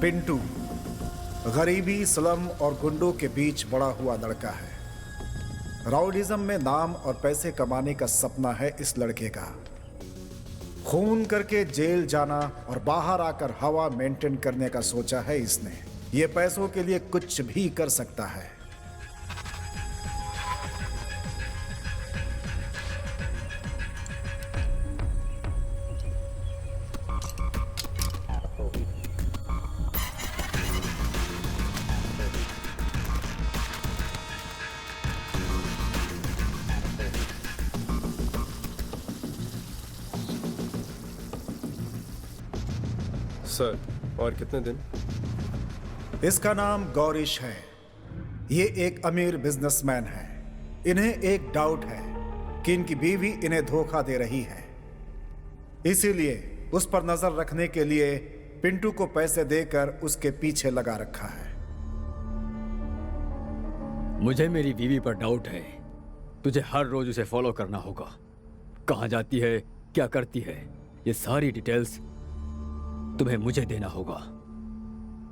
पिंटू गरीबी, स्लम और गुंडों के बीच बड़ा हुआ लड़का है। राउडिज्म में नाम और पैसे कमाने का सपना है इस लड़के का। खून करके जेल जाना और बाहर आकर हवा मेंटेन करने का सोचा है इसने। ये पैसों के लिए कुछ भी कर सकता है। सर, और कितने दिन? इसका नाम गौरीश है। ये एक अमीर बिजनेसमैन है। इन्हें एक डाउट है कि इनकी बीवी इन्हें धोखा दे रही है। इसीलिए उस पर नजर रखने के लिए पिंटू को पैसे देकर उसके पीछे लगा रखा है। मुझे मेरी बीवी पर डाउट है। तुझे हर रोज उसे फॉलो करना होगा। कहाँ जाती है, क्या करती है, ये सारी डिटेल्स तुम्हें मुझे देना होगा।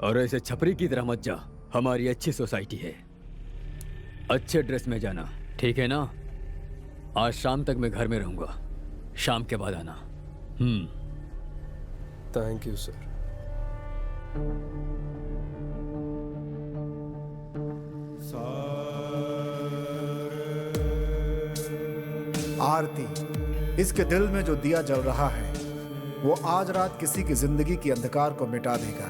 और ऐसे छपरी की तरह मत जा। हमारी अच्छी सोसाइटी है। अच्छे ड्रेस में जाना, ठीक है ना? आज शाम तक मैं घर में रहूंगा। शाम के बाद आना। Thank you sir. आरती, इसके दिल में जो दिया जल रहा है वो आज रात किसी की जिंदगी की अंधकार को मिटा देगा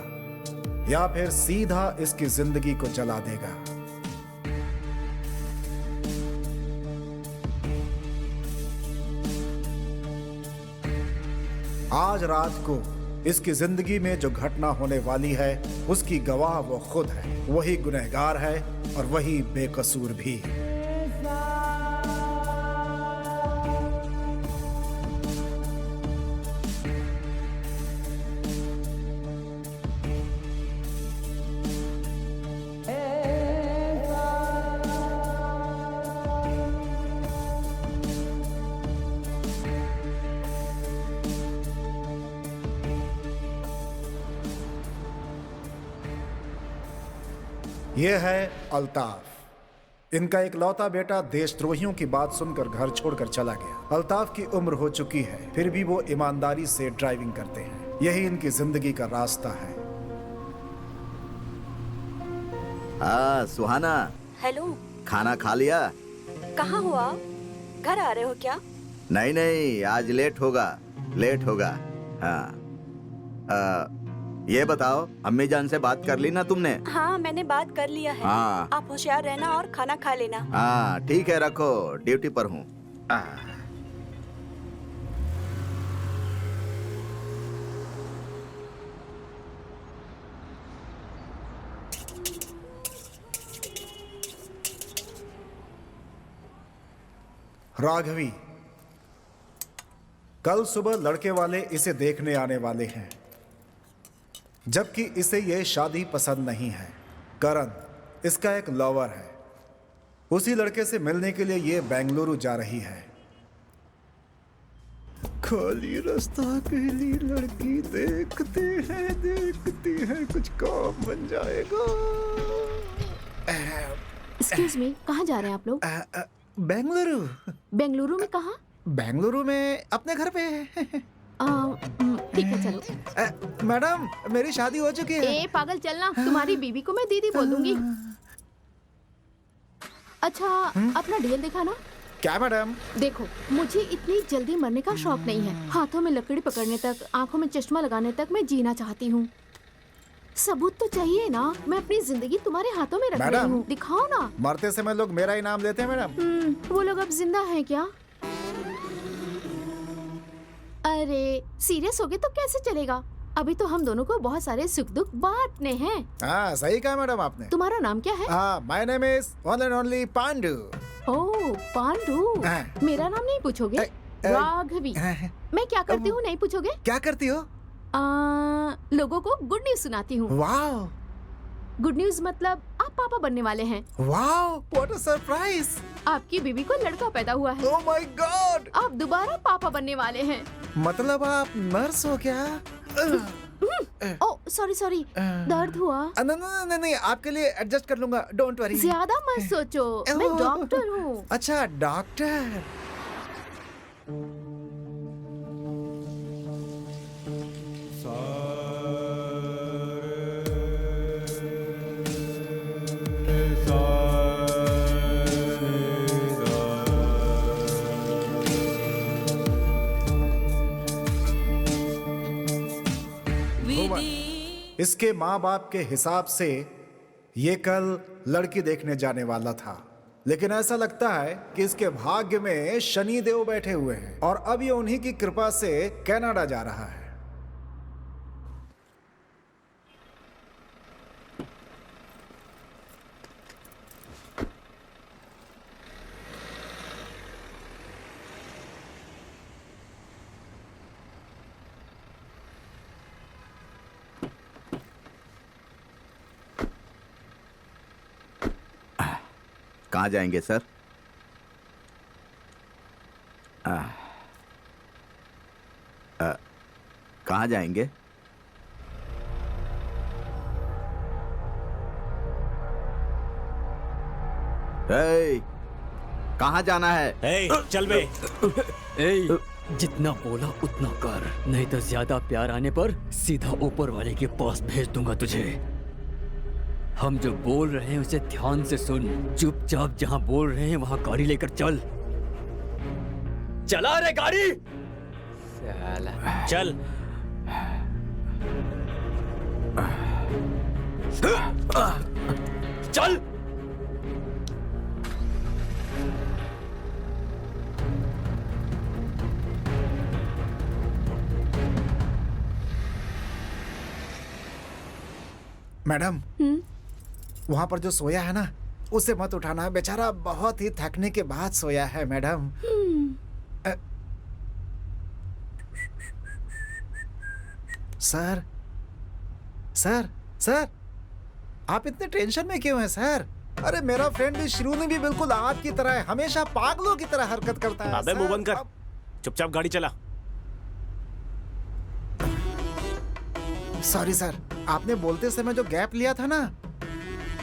या फिर सीधा इसकी जिंदगी को जला देगा। आज रात को इसकी जिंदगी में जो घटना होने वाली है उसकी गवाह वो खुद है। वही गुनहगार है और वही बेकसूर भी। यह है अल्ताफ। इनका इकलौता बेटा देशद्रोहियों की बात सुनकर घर छोड़कर चला गया। अल्ताफ की उम्र हो चुकी है, फिर भी वो ईमानदारी से ड्राइविंग करते हैं। यही इनकी जिंदगी का रास्ता है। हाँ सुहाना। हेलो। खाना खा लिया? कहाँ हो आप? घर आ रहे हो क्या? नहीं नहीं, आज लेट होगा, लेट होगा। हाँ ये बताओ, अम्मी जान से बात कर ली ना तुमने? हाँ, मैंने बात कर लिया है। हाँ। आप होशियार रहना और खाना खा लेना। हाँ ठीक है, रखो, ड्यूटी पर हूँ। राघवी, कल सुबह लड़के वाले इसे देखने आने वाले हैं, जबकि इसे यह शादी पसंद नहीं है। करण इसका एक लवर है। उसी लड़के से मिलने के लिए ये बेंगलुरु जा रही है। खाली रास्ता अकेली लड़की देखते हैं कुछ काम बन जाएगा। एक्सक्यूज मी, कहाँ जा रहे हैं आप लोग? बेंगलुरु। बेंगलुरु में कहाँ? बेंगलुरु में अपने घर पे। ठीक है चलो। मैडम, मेरी शादी हो चुकी है। ए पागल, चलना। तुम्हारी बीवी को मैं दीदी बोल दूंगी। अच्छा, अपना ढेल दिखा ना। क्या मैडम? देखो, मुझे इतनी जल्दी मरने का शौक नहीं है। हाथों में लकड़ी पकड़ने तक, आंखों में चश्मा लगाने तक मैं जीना चाहती हूँ। सबूत तो चाहिए ना। मैं अपनी जिंदगी तुम्हारे हाथों में रख रही हूँ। दिखाओ ना। मरते समय लोग मेरा ही नाम लेते हैं मैडम। वो लोग अब जिंदा हैं क्या? अरे सीरियस हो गए तो कैसे चलेगा? अभी तो हम दोनों को बहुत सारे सुख दुख बांटने हैं। हाँ सही कहा मैडम आपने। तुम्हारा नाम क्या है? हाँ, my name is one and only Pandu. Oh Pandu. मेरा नाम नहीं पूछोगे? राघवी। मैं क्या करती हूँ नहीं पूछोगे? क्या करती हो? लोगों को गुड न्यूज सुनाती हूँ। वाओ। गुड न्यूज मतलब आप पापा बनने वाले हैं। Wow, what a surprise. आपकी बीवी को लड़का पैदा हुआ है। Oh my God. आप दोबारा पापा बनने वाले हैं। मतलब आप नर्स हो क्या? ओ सॉरी सॉरी, दर्द हुआ? नहीं नहीं, आपके लिए एडजस्ट कर लूंगा, डोंट वरी। ज्यादा मत सोचो, मैं ओह। डॉक्टर हूँ। अच्छा डॉक्टर। इसके माँ बाप के हिसाब से ये कल लड़की देखने जाने वाला था, लेकिन ऐसा लगता है कि इसके भाग्य में शनि देव बैठे हुए हैं और अब ये उन्हीं की कृपा से कनाडा जा रहा है। कहाँ जाएंगे सर? कहाँ जाएंगे? कहाँ जाना है? चल बे। ए, जितना बोला उतना कर, नहीं तो ज्यादा प्यार आने पर सीधा ऊपर वाले के पास भेज दूंगा तुझे। हम जो बोल रहे हैं उसे ध्यान से सुन, चुपचाप जहां बोल रहे हैं वहां गाड़ी लेकर चल। चला रे गाड़ी। चल। चल। मैडम, वहां पर जो सोया है ना, उसे मत उठाना, बेचारा बहुत ही थकने के बाद सोया है मैडम। सर सर सर, आप इतने टेंशन में क्यों हैं सर? अरे मेरा फ्रेंड भी शिरोनी भी बिल्कुल आपकी तरह है, हमेशा पागलों की तरह हरकत करता है। अबे मुंह बंद कर, चुपचाप गाड़ी चला। सॉरी सर, आपने बोलते समय जो गैप लिया था ना,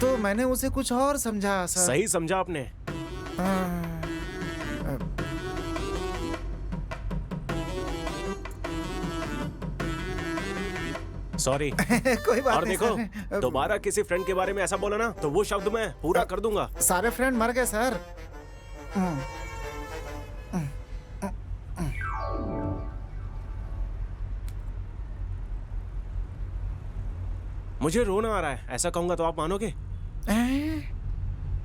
तो मैंने उसे कुछ और समझा सर। सही समझा आपने। सॉरी। कोई बात और नहीं देखो, सर। दोबारा किसी फ्रेंड के बारे में ऐसा बोला ना तो वो शब्द मैं पूरा कर दूंगा। सारे फ्रेंड मर गए सर। मुझे रोना आ रहा है, ऐसा कहूंगा तो आप मानोगे?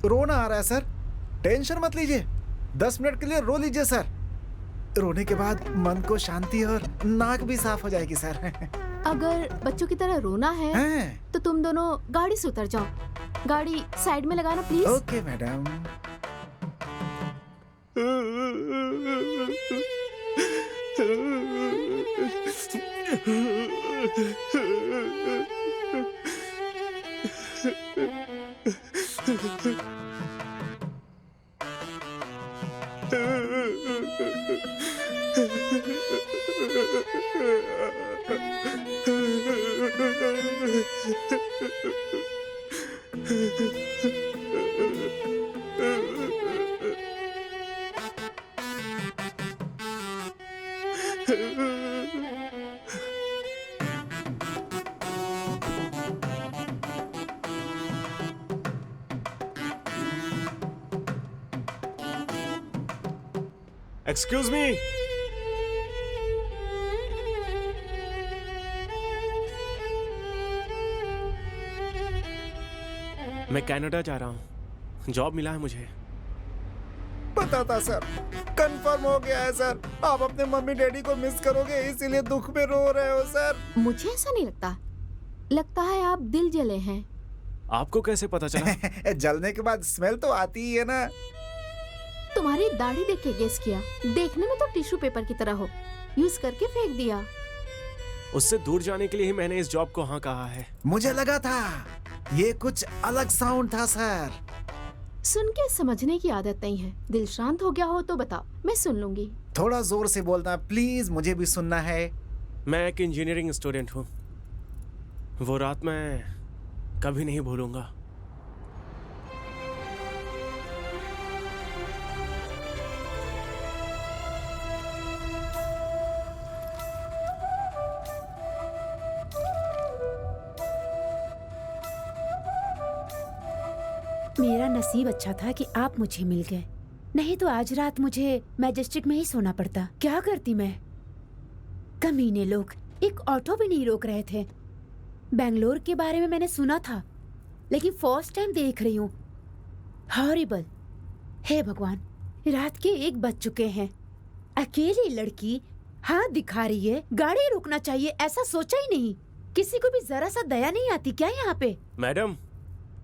रोना आ रहा है सर? टेंशन मत लीजिए, 10 मिनट के लिए रो लीजिए सर। रोने के बाद मन को शांति और नाक भी साफ हो जाएगी सर। अगर बच्चों की तरह रोना है तो तुम दोनों गाड़ी से उतर जाओ। गाड़ी साइड में लगाना please. Okay madam. Excuse me. मैं कनाडा जा रहा हूँ, जॉब मिला है मुझे। पता था सर, कंफर्म हो गया है सर। आप अपने मम्मी डैडी को मिस करोगे, इसीलिए दुख में रो रहे हो सर। मुझे ऐसा नहीं लगता, लगता है आप दिल जले हैं। आपको कैसे पता चला? जलने के बाद स्मेल तो आती ही है ना। तुम्हारी दाढ़ी देख के गेस किया, देखने में तो टिश्यू पेपर की तरह हो, यूज करके फेंक दिया। उससे दूर जाने के लिए ही मैंने इस जॉब को हाँ कहा है। मुझे लगा था ये कुछ अलग साउंड था सर। सुन के समझने की आदत नहीं है। दिल शांत हो गया हो तो बताओ, मैं सुन लूंगी। थोड़ा जोर से बोलना प्लीज, मुझे भी सुनना है। मैं एक इंजीनियरिंग स्टूडेंट हूँ। वो रात मैं कभी नहीं भूलूंगा। मेरा नसीब अच्छा था कि आप मुझे मिल गए, नहीं तो आज रात मुझे मैजेस्टिक में ही सोना पड़ता। क्या करती मैं? कमीने लोग एक ऑटो भी नहीं रोक रहे थे। बेंगलोर के बारे में मैंने सुना था, लेकिन फर्स्ट टाइम देख रही हूँ। हॉरिबल। हे भगवान, रात के 1 बज चुके हैं। अकेली लड़की हाथ दिखा रही है, गाड़ी रोकना चाहिए ऐसा सोचा ही नहीं। किसी को भी जरा सा दया नहीं आती क्या यहाँ पे? मैडम,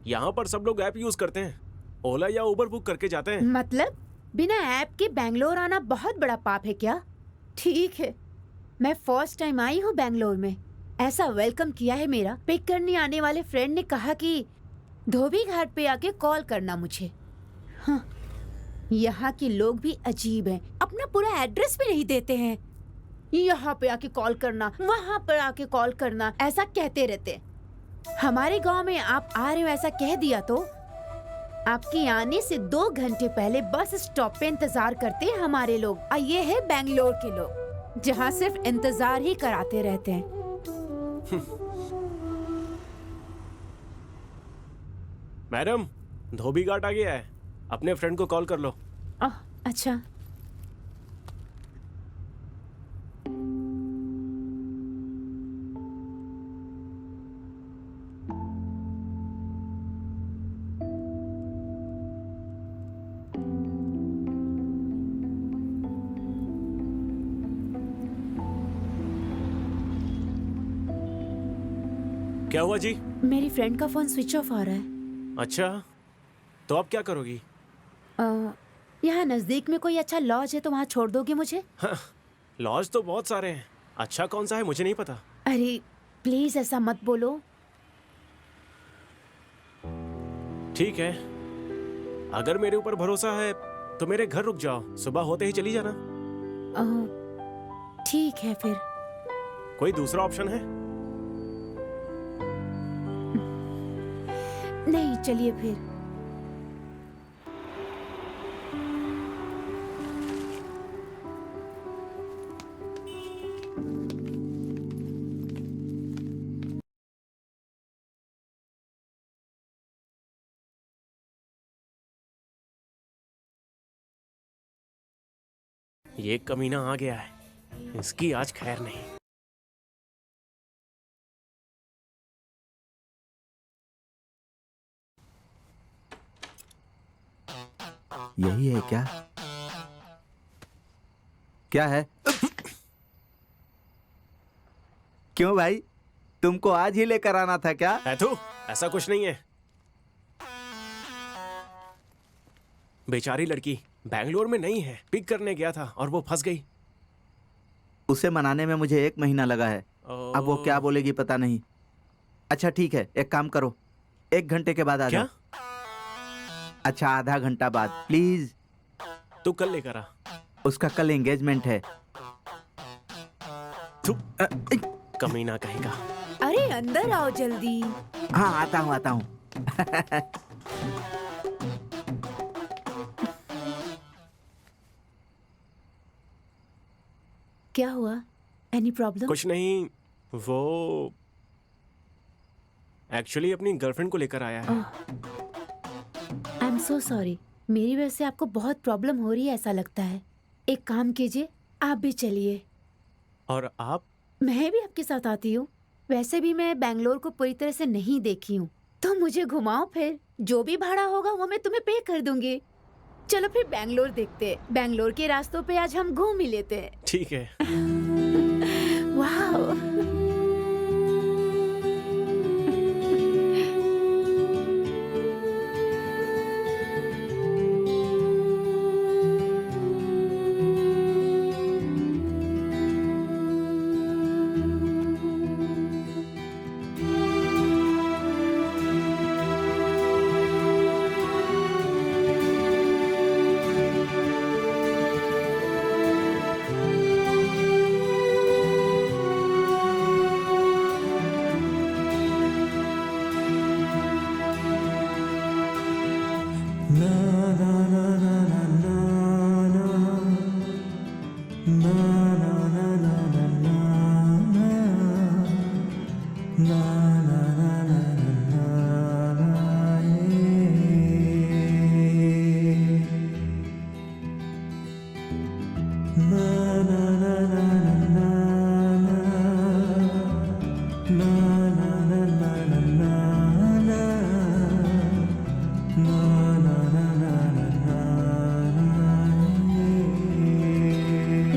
यहाँ पर सब लोग ऐप यूज करते हैं, ओला या उबर बुक करके जाते हैं। मतलब बिना ऐप के बेंगलोर आना बहुत बड़ा पाप है क्या? ठीक है, मैं फर्स्ट टाइम आई हूँ बेंगलोर में। ऐसा वेलकम किया है मेरा। पिक करने आने वाले फ्रेंड ने कहा कि धोबी घाट पे आके कॉल करना मुझे। हाँ, यहाँ के लोग भी अजीब हैं, अपना पूरा एड्रेस भी नहीं देते हैं। यहाँ पे आके कॉल करना, वहाँ पर आके कॉल करना, ऐसा कहते रहते। हमारे गांव में आप आ रहे हो ऐसा कह दिया तो आपके आने से 2 घंटे पहले बस स्टॉप पे इंतजार करते हैं हमारे लोग। और ये है बेंगलोर के लोग, जहाँ सिर्फ इंतजार ही कराते रहते हैं। मैडम, धोबी घाट आ गया है, अपने फ्रेंड को कॉल कर लो। अच्छा। क्या हुआ जी? मेरी फ्रेंड का फोन स्विच ऑफ आ रहा है। अच्छा, तो आप क्या करोगी? यहाँ नजदीक में कोई अच्छा लॉज है तो वहाँ छोड़ दोगे मुझे? हाँ, लॉज तो बहुत सारे हैं, अच्छा कौन सा है मुझे नहीं पता। अरे प्लीज ऐसा मत बोलो। ठीक है, अगर मेरे ऊपर भरोसा है तो मेरे घर रुक जाओ, सुबह होते ही चली जाना। ठीक है फिर। कोई दूसरा ऑप्शन है? नहीं, चलिए फिर। ये कमीना आ गया है, इसकी आज खैर नहीं। यही है क्या? क्या है? क्यों भाई, तुमको आज ही लेकर आना था क्या? ऐथू, ऐसा कुछ नहीं है। बेचारी लड़की बैंगलोर में नहीं है, पिक करने गया था और वो फंस गई। उसे मनाने में मुझे 1 महीना लगा है। अब वो क्या बोलेगी पता नहीं। अच्छा ठीक है, एक काम करो, 1 घंटे के बाद आ जाओ। अच्छा, आधा घंटा बाद प्लीज। तू कल लेकर आ। उसका कल एंगेजमेंट है। कमीना कहेगा। अरे अंदर आओ जल्दी। हाँ, आता हूँ आता हूँ। क्या हुआ? Any problem? कुछ नहीं, वो एक्चुअली अपनी गर्लफ्रेंड को लेकर आया है। आई एम सो सॉरी, मेरी वजह से आपको बहुत प्रॉब्लम हो रही है ऐसा लगता है। एक काम कीजिए, आप भी चलिए। और आप? मैं भी आपके साथ आती हूँ। वैसे भी मैं बेंगलोर को पूरी तरह से नहीं देखी हूँ, तो मुझे घुमाओ फिर। जो भी भाड़ा होगा वो मैं तुम्हें पे कर दूंगी। चलो फिर बेंगलोर देखते हैं। बेंगलोर के रास्तों पे आज हम घूम ही लेते हैं। ठीक है। वाह।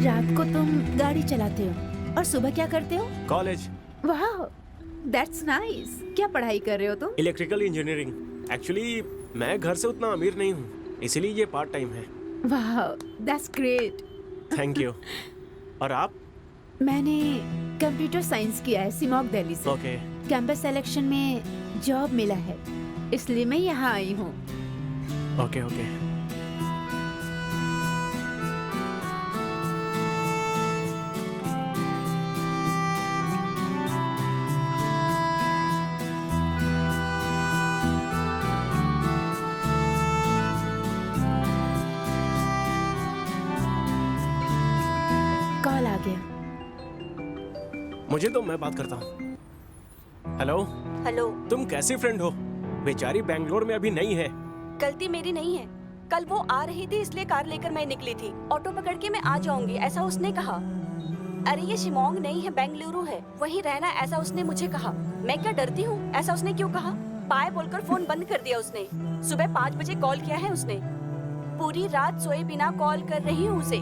रात को तुम गाड़ी चलाते हो और सुबह क्या करते हो? कॉलेज, वाह, दैट्स नाइस। क्या पढ़ाई कर रहे हो तुम? Electrical engineering. एक्चुअली मैं घर से उतना अमीर नहीं हूँ, इसीलिए ये पार्ट टाइम है। वाह, दैट्स ग्रेट। Thank you. और आप? मैंने कंप्यूटर साइंस किया है सिमोग दिल्ली से। ओके। कैंपस सिलेक्शन में जॉब मिला है, इसलिए मैं यहाँ आई हूँ। Okay okay. कॉल आ गया। मुझे तो मैं बात करता हूँ। Hello, hello. तुम कैसी फ्रेंड हो? बेचारी बैंगलोर में अभी नहीं है। गलती मेरी नहीं है, कल वो आ रही थी इसलिए कार लेकर मैं निकली थी। ऑटो पकड़ के मैं आ जाऊंगी ऐसा उसने कहा। अरे ये शिमोंग नहीं है, बेंगलुरु है, वहीं रहना ऐसा उसने मुझे कहा। मैं क्या डरती हूँ? ऐसा उसने क्यों कहा? बाय बोलकर फोन बंद कर दिया उसने। सुबह 5 बजे कॉल किया है उसने। पूरी रात सोए बिना कॉल कर रही हूँ उसे,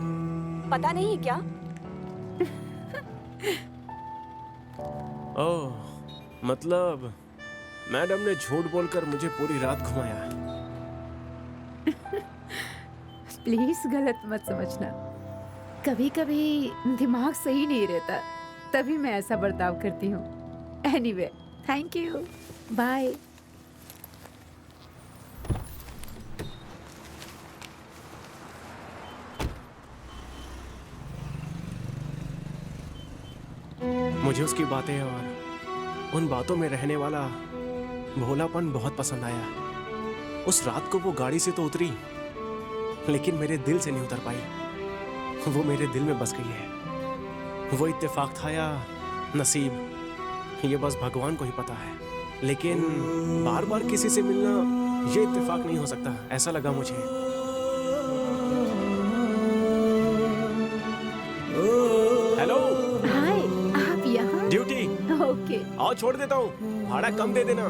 पता नहीं क्या। ओह, मतलब मैडम ने झूठ बोलकर मुझे पूरी रात घुमाया। प्लीज गलत मत समझना, कभी कभी दिमाग सही नहीं रहता, तभी मैं ऐसा बर्ताव करती हूँ। Anyway, thank you, bye. मुझे उसकी बातें और उन बातों में रहने वाला भोलापन बहुत पसंद आया। उस रात को वो गाड़ी से तो उतरी, लेकिन मेरे दिल से नहीं उतर पाई। वो मेरे दिल में बस गई है। वो इत्तेफाक था या नसीब, ये बस भगवान को ही पता है। लेकिन बार बार किसी से मिलना ये इत्तेफाक नहीं हो सकता, ऐसा लगा मुझे। हेलो। हाय, आप यहाँ? ड्यूटी। ओके। और छोड़ देता हूँ, भाड़ा कम दे देना।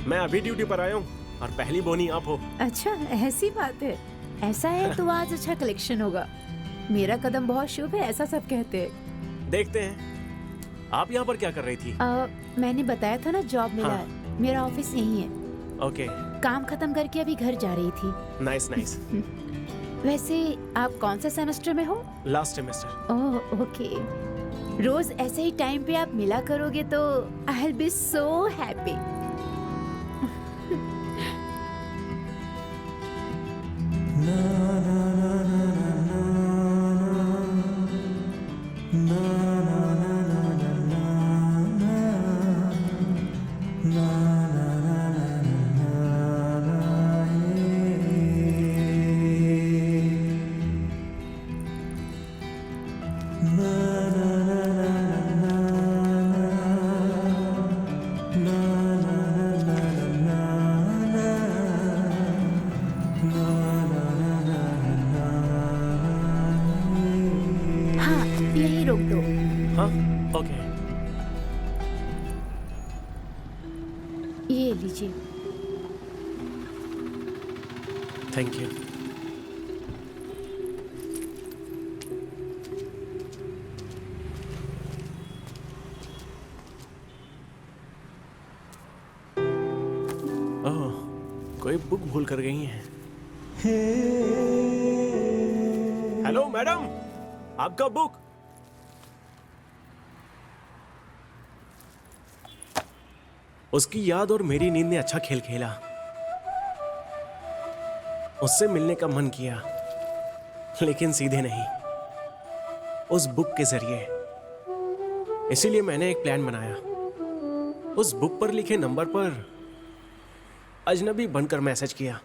मैं अभी ड्यूटी पर आया हूँ और पहली बोनी आप हो। अच्छा, ऐसी बात है। ऐसा है तो आज अच्छा कलेक्शन होगा। मेरा कदम बहुत शुभ है, ऐसा सब कहते हैं। देखते हैं। आप यहाँ पर क्या कर रही थी? मैंने बताया था ना, जॉब मिला हाँ। है। मेरा ऑफिस यही है। ओके। काम खत्म करके अभी घर जा रही थी। Nice nice. वैसे आप कौन से सेमेस्टर में हो? Last semester. Oh, okay. रोज ऐसे ही टाइम पे आप मिला करोगे तो I will be so happy. हाँ, यही रोक दो। हाँ, ओके। ये लीजिए। Thank you. ओह, कोई बुक भूल कर गई हैं। हेलो मैडम, आपका बुक। उसकी याद और मेरी नींद ने अच्छा खेल खेला। उससे मिलने का मन किया, लेकिन सीधे नहीं। उस बुक के जरिए। इसीलिए मैंने एक प्लान बनाया। उस बुक पर लिखे नंबर पर अजनबी बनकर मैसेज किया।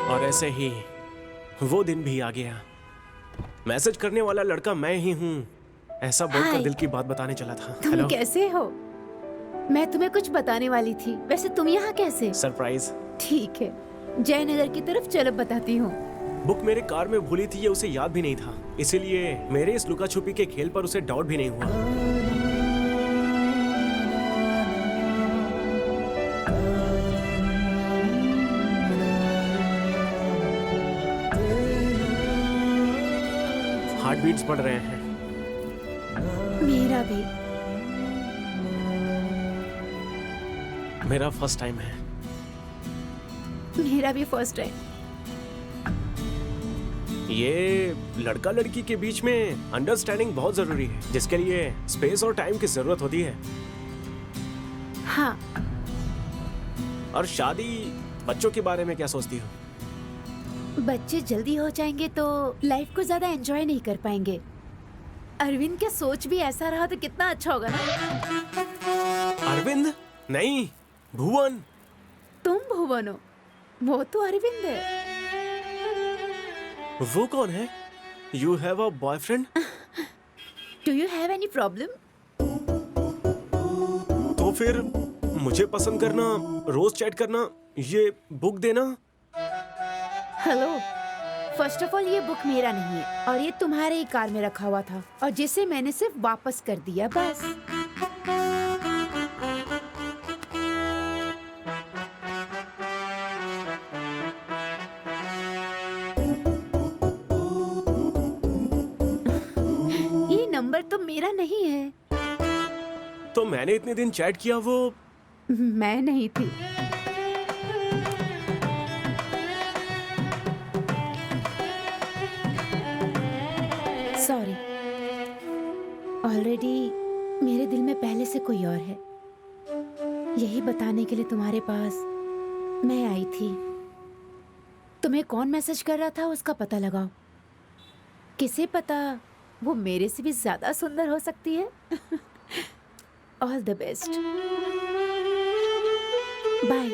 और ऐसे ही वो दिन भी आ गया। मैसेज करने वाला लड़का मैं ही हूँ, ऐसा बोलकर हाय। दिल की बात बताने चला था। तुम हेलो, कैसे हो? मैं तुम्हें कुछ बताने वाली थी। वैसे तुम यहाँ कैसे? सरप्राइज। ठीक है, जयनगर की तरफ चलो, बताती हूँ। बुक मेरे कार में भूली थी, ये उसे याद भी नहीं था, इसीलिए मेरे इस लुका छुपी के खेल पर उसे डाउट भी नहीं हुआ। हार्ट बीट्स बढ़ रहे हैं। मेरा भी। मेरा फर्स्ट टाइम है। मेरा भी फर्स्ट टाइम। ये लड़का लड़की के बीच में अंडरस्टैंडिंग बहुत जरूरी है, जिसके लिए स्पेस और टाइम की जरूरत होती है। हाँ। और शादी, बच्चों के बारे में क्या सोचती हो? बच्चे जल्दी हो जाएंगे तो लाइफ को ज्यादा एंजॉय नहीं कर पाएंगे। अरविंद का सोच भी ऐसा रहा तो कितना अच्छा होगा ना। अरविंद नहीं, भुवन। तुम भुवन हो, वो तो अरविंद है। वो कौन है? You have a boyfriend? Do you have any problem? तो फिर मुझे पसंद करना, रोज चैट करना, ये बुक देना। हेलो, फर्स्ट ऑफ ऑल ये बुक मेरा नहीं है और ये तुम्हारे ही कार में रखा हुआ था और जिसे मैंने सिर्फ वापस कर दिया, बस। ये नंबर तो मेरा नहीं है। तो मैंने इतने दिन चैट किया, वो मैं नहीं थी। सॉरी, ऑलरेडी मेरे दिल में पहले से कोई और है। यही बताने के लिए तुम्हारे पास मैं आई थी। तुम्हें कौन मैसेज कर रहा था उसका पता लगाओ। किसे पता वो मेरे से भी ज्यादा सुंदर हो सकती है। All the best, bye.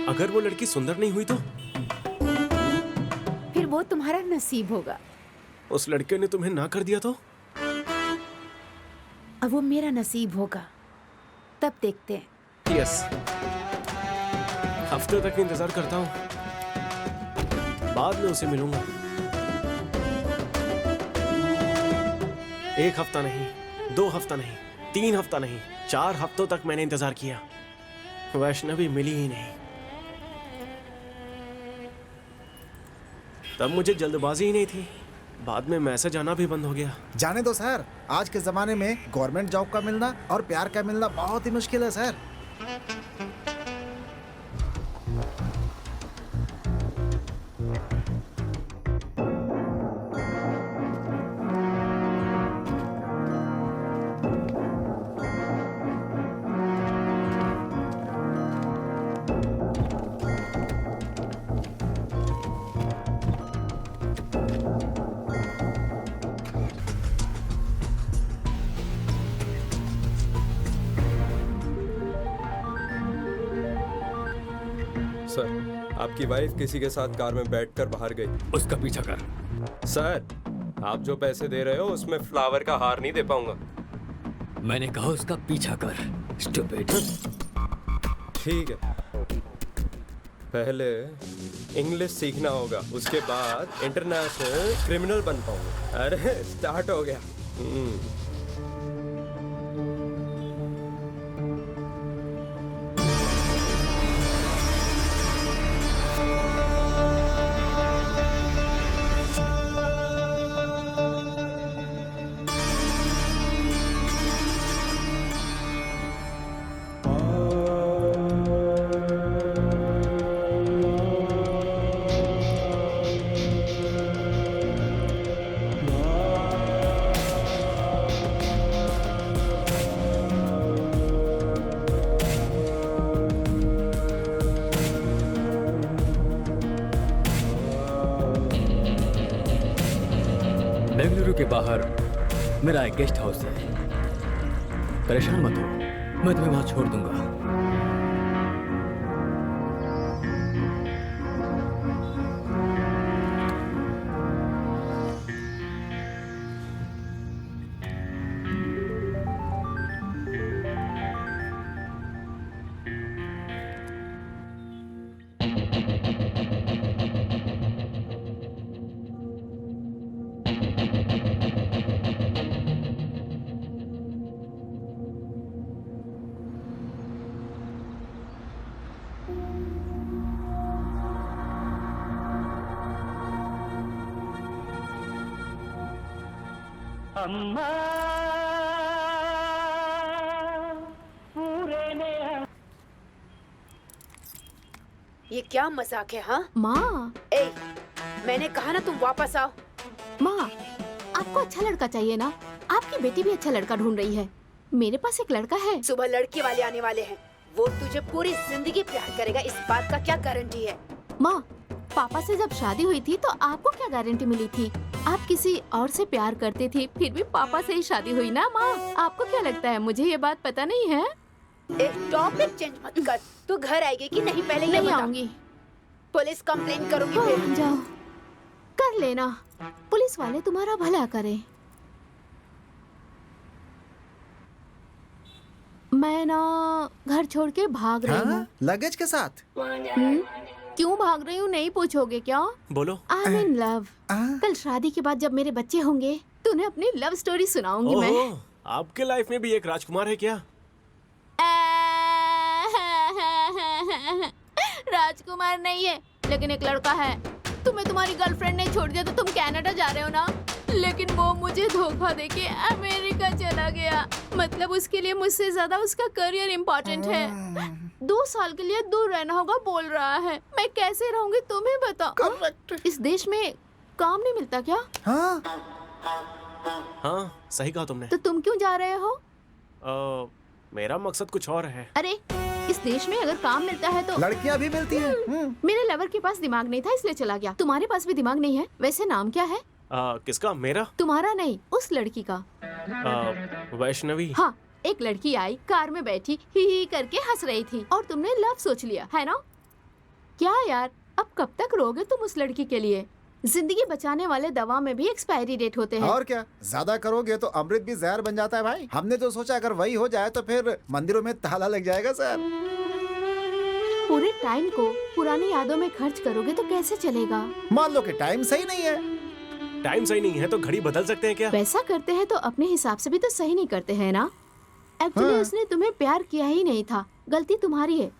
अगर वो लड़की सुंदर नहीं हुई तो? फिर वो तुम्हारा नसीब होगा। उस लड़के ने तुम्हें ना कर दिया तो? अब वो मेरा नसीब होगा, तब देखते हैं। यस, हफ्ते तक इंतजार करता हूँ, बाद में उसे मिलूंगा। 1 हफ्ता नहीं, 2 हफ्ता नहीं, 3 हफ्ता नहीं, 4 हफ्तों तक मैंने इंतजार किया। वैष्णवी मिली ही नहीं। तब मुझे जल्दबाजी ही नहीं थी, बाद में मैसेज आना भी बंद हो गया। जाने दो सर, आज के जमाने में गवर्नमेंट जॉब का मिलना और प्यार का मिलना बहुत ही मुश्किल है सर। सर, आपकी वाइफ किसी के साथ कार में बैठकर बाहर गई। उसका पीछा कर। सर, आप जो पैसे दे रहे हो उसमें फ्लावर का हार नहीं दे पाऊंगा। मैंने कहा उसका पीछा कर, स्टूपिड। ठीक है, पहले इंग्लिश सीखना होगा, उसके बाद इंटरनेशनल क्रिमिनल बन पाऊंगा। अरे स्टार्ट हो गया। बेंगलुरु के बाहर मेरा एक गेस्ट हाउस है, परेशान मत हो, मैं तुम्हें वहां छोड़ दूंगा। ये क्या मजाक है? हाँ माँ, ए, मैंने कहा ना तुम वापस आओ। माँ, आपको अच्छा लड़का चाहिए ना? आपकी बेटी भी अच्छा लड़का ढूंढ रही है। मेरे पास एक लड़का है। सुबह लड़के वाले आने वाले हैं, वो तुझे पूरी जिंदगी प्यार करेगा, इस बात का क्या गारंटी है? माँ, पापा से जब शादी हुई थी तो आपको क्या गारंटी मिली थी? आप किसी और से प्यार करती थी, फिर भी पापा से ही शादी हुई ना माँ। आपको क्या लगता है मुझे ये बात पता नहीं है? एक टॉपिक चेंज मत कर। तू घर आएगी कि नहीं पहले ये नहीं बता। आऊंगी। पुलिस कंप्लेन करूंगी फिर। जाओ, कर लेना। पुलिस वाले तुम्हारा भला करें। मैं ना घर छोड़ के भाग रही हूँ। लगेज के साथ? क्यों भाग रही हूँ नहीं पूछोगे क्या? बोलो। I am in love. कल शादी के बाद जब मेरे बच्चे होंगे तो उन्हें अपनी लव स्टोरी सुनाऊंगी मैं। ओह, आपके लाइफ में भी एक राजकुमार है क्या? राजकुमार नहीं है, लेकिन एक लड़का है। तुम्हें तुम्हारी गर्लफ्रेंड ने छोड़ दिया तो तुम कनाडा जा रहे हो ना, लेकिन वो मुझे धोखा देके अमेरिका चला गया। मतलब उसके लिए मुझसे ज्यादा उसका करियर इम्पोर्टेंट है। 2 साल के लिए दूर रहना होगा बोल रहा है। मैं कैसे रहूंगी तुम ही बताओ। इस देश में काम नहीं मिलता क्या? हाँ, सही कहा तुमने। तो तुम क्यों जा रहे हो? मेरा मकसद कुछ और है। अरे इस देश में अगर काम मिलता है तो लड़कियां भी मिलती हैं। मेरे लवर के पास दिमाग नहीं था इसलिए चला गया। तुम्हारे पास भी दिमाग नहीं है? वैसे नाम क्या है? किसका? मेरा? तुम्हारा नहीं, उस लड़की का। वैष्णवी। हाँ, एक लड़की आई, कार में बैठी ही करके हंस रही थी और तुमने लव सोच लिया है ना? क्या यार, अब कब तक रोगे तुम उस लड़की के लिए? जिंदगी बचाने वाले दवा में भी एक्सपायरी डेट होते हैं। और क्या, ज्यादा करोगे तो अमृत भी जहर बन जाता है भाई। हमने तो सोचा अगर वही हो जाए तो फिर मंदिरों में ताला लग जाएगा सर। पूरे टाइम को पुरानी यादों में खर्च करोगे तो कैसे चलेगा? मान लो कि टाइम सही नहीं है। टाइम सही नहीं है तो घड़ी बदल सकते हैं क्या? वैसा करते हैं तो अपने हिसाब से भी तो सही नहीं करते हैं ना? एक्चुअली उसने तुम्हें प्यार किया ही नहीं था, गलती तुम्हारी है।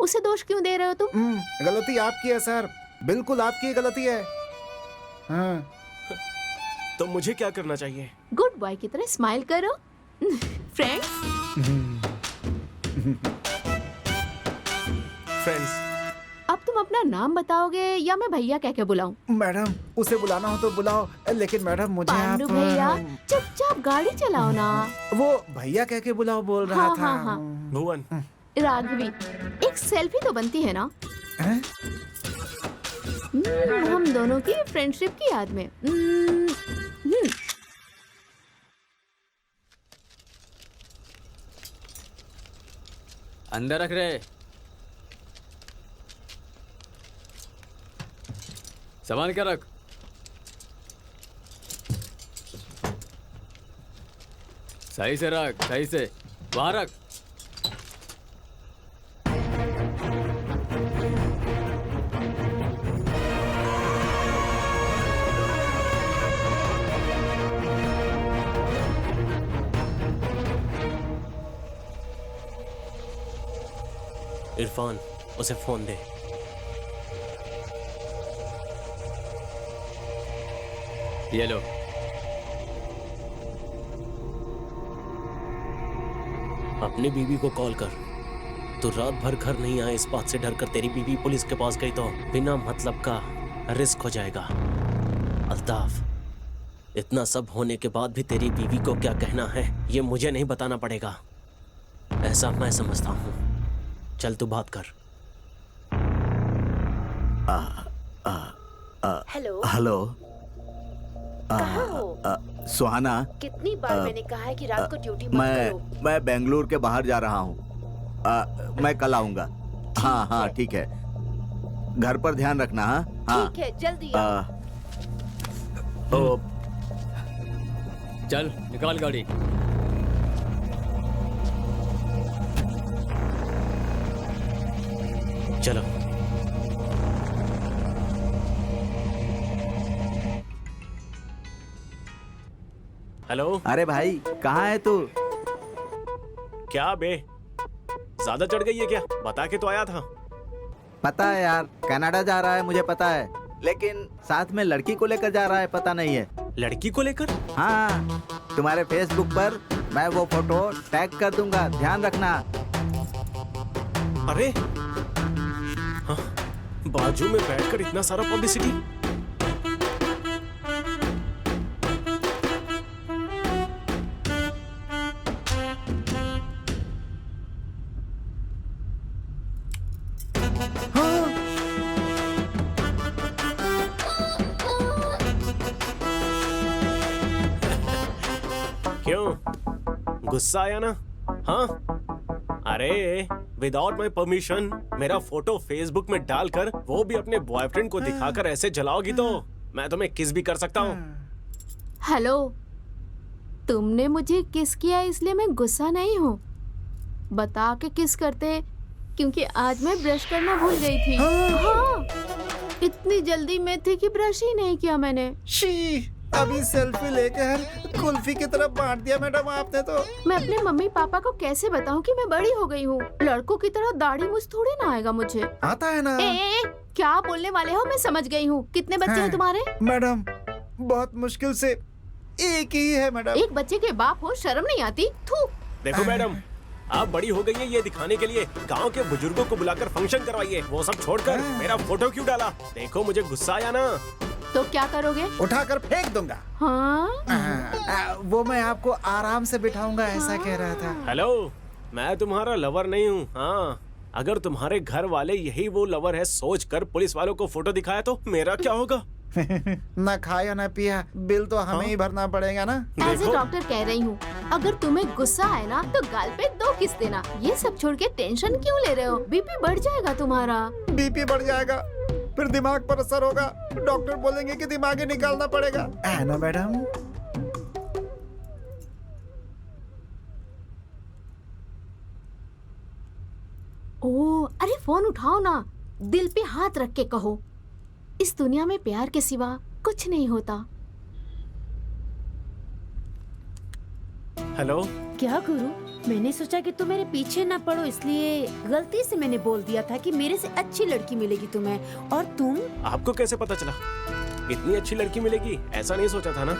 उसे दोष क्यों दे रहे हो तुम? गलती आपकी है सर, बिल्कुल आपकी गलती है। तो मुझे क्या करना चाहिए? गुड बॉय की तरह स्माइल करो। फ्रेंड्स। फ्रेंड्स। अब तुम अपना नाम बताओगे या मैं भैया कह के बुलाऊं? मैडम, उसे बुलाना हो तो बुलाओ, लेकिन मैडम मुझे पांडु भैया चुपचाप गाड़ी चलाओ ना। वो भैया कह के बुलाओ बोल रहा हाँ, था। हाँ, हाँ। भुवन। राघवी, एक सेल्फी तो बनती है ना? हम दोनों की फ्रेंडशिप की याद में। अंदर रख रहे। सामान क्या रख। सही से रख, सही से वहां रख। इरफान, उसे फोन दे। ये लो। अपनी बीवी को कॉल कर। तू रात भर घर नहीं आए इस बात से डर कर तेरी बीवी पुलिस के पास गई तो बिना मतलब का रिस्क हो जाएगा। अल्ताफ, इतना सब होने के बाद भी तेरी बीवी को क्या कहना है ये मुझे नहीं बताना पड़ेगा, ऐसा मैं समझता हूँ। चल तू बात कर। हेलो। हेलो। कहाँ हो? सुहाना, कितनी बार मैंने कहा है कि रात को ड्यूटी मत करो। मैं बेंगलुरु के बाहर जा रहा हूँ। मैं कल आऊंगा। हाँ हाँ ठीक है। घर पर ध्यान रखना। हाँ ठीक है, जल्दी आओ। चल निकाल गाड़ी। चलो। हेलो। अरे भाई, कहाँ है तू? क्या बे, ज्यादा चढ़ गई है क्या? बता के तो आया था। पता है यार, कनाडा जा रहा है मुझे पता है, लेकिन साथ में लड़की को लेकर जा रहा है पता नहीं है। लड़की को लेकर? हाँ, तुम्हारे फेसबुक पर मैं वो फोटो टैग कर दूंगा, ध्यान रखना। अरे हाँ, बाजू में बैठकर इतना सारा पब्लिसिटी। क्यों गुस्सा आया ना? हाँ, अरे विदाउट माई परमिशन मेरा फोटो फेसबुक में डालकर वो भी अपने बॉयफ्रेंड को दिखाकर ऐसे जलाओगी तो मैं तुम्हें किस भी कर सकता हूँ। हेलो, तुमने मुझे किस किया इसलिए मैं गुस्सा नहीं हूँ। बता के किस करते, क्योंकि आज मैं ब्रश करना भूल गई थी। हाँ, इतनी जल्दी में थी कि ब्रश ही नहीं किया मैंने। शी, अभी सेल्फी लेकर कुल्फी की तरफ बांट दिया मैडम आपने तो। मैं अपने मम्मी पापा को कैसे बताऊं कि मैं बड़ी हो गई हूँ? लड़कों की तरह दाढ़ी मूछ थोड़ी ना आएगा मुझे। आता है ना। ए, क्या बोलने वाले हो? मैं समझ गई हूँ। कितने बच्चे हैं तुम्हारे? मैडम बहुत मुश्किल से एक ही है मैडम। एक बच्चे के बाप हो, शर्म नहीं आती? थू। देखो मैडम, आप बड़ी हो गई है ये दिखाने के लिए गांव के बुजुर्गों को बुलाकर फंक्शन करवाइए। वो सब छोड़कर मेरा फोटो क्यों डाला? देखो मुझे गुस्सा आया ना। तो क्या करोगे? उठाकर फेंक दूंगा। हाँ? वो मैं आपको आराम से बिठाऊंगा ऐसा कह रहा था। हेलो, मैं तुम्हारा लवर नहीं हूँ। हाँ, अगर तुम्हारे घर वाले यही वो लवर है सोचकर पुलिस वालों को फोटो दिखाया तो मेरा क्या होगा? ना खाया ना पिया, बिल तो हमें ही भरना पड़ेगा ना। एज ए डॉक्टर कह रही हूँ, अगर तुम्हें गुस्सा आए ना तो गाल पे 2 किस देना। ये सब छोड़ के टेंशन क्यों ले रहे हो? बीपी बढ़ जाएगा तुम्हारा। बीपी बढ़ जाएगा, फिर दिमाग पर असर होगा। डॉक्टर बोलेंगे कि दिमाग ही निकालना पड़ेगा, है ना मैडम? ओह, अरे फोन उठाओ ना, दिल पे हाथ रख के कहो, इस दुनिया में प्यार के सिवा कुछ नहीं होता। हेलो। क्या गुरु, मैंने सोचा कि तुम मेरे पीछे ना पड़ो, इसलिए गलती से मैंने बोल दिया था कि मेरे से अच्छी लड़की मिलेगी तुम्हें। और तुम? आपको कैसे पता चला इतनी अच्छी लड़की मिलेगी? ऐसा नहीं सोचा था ना।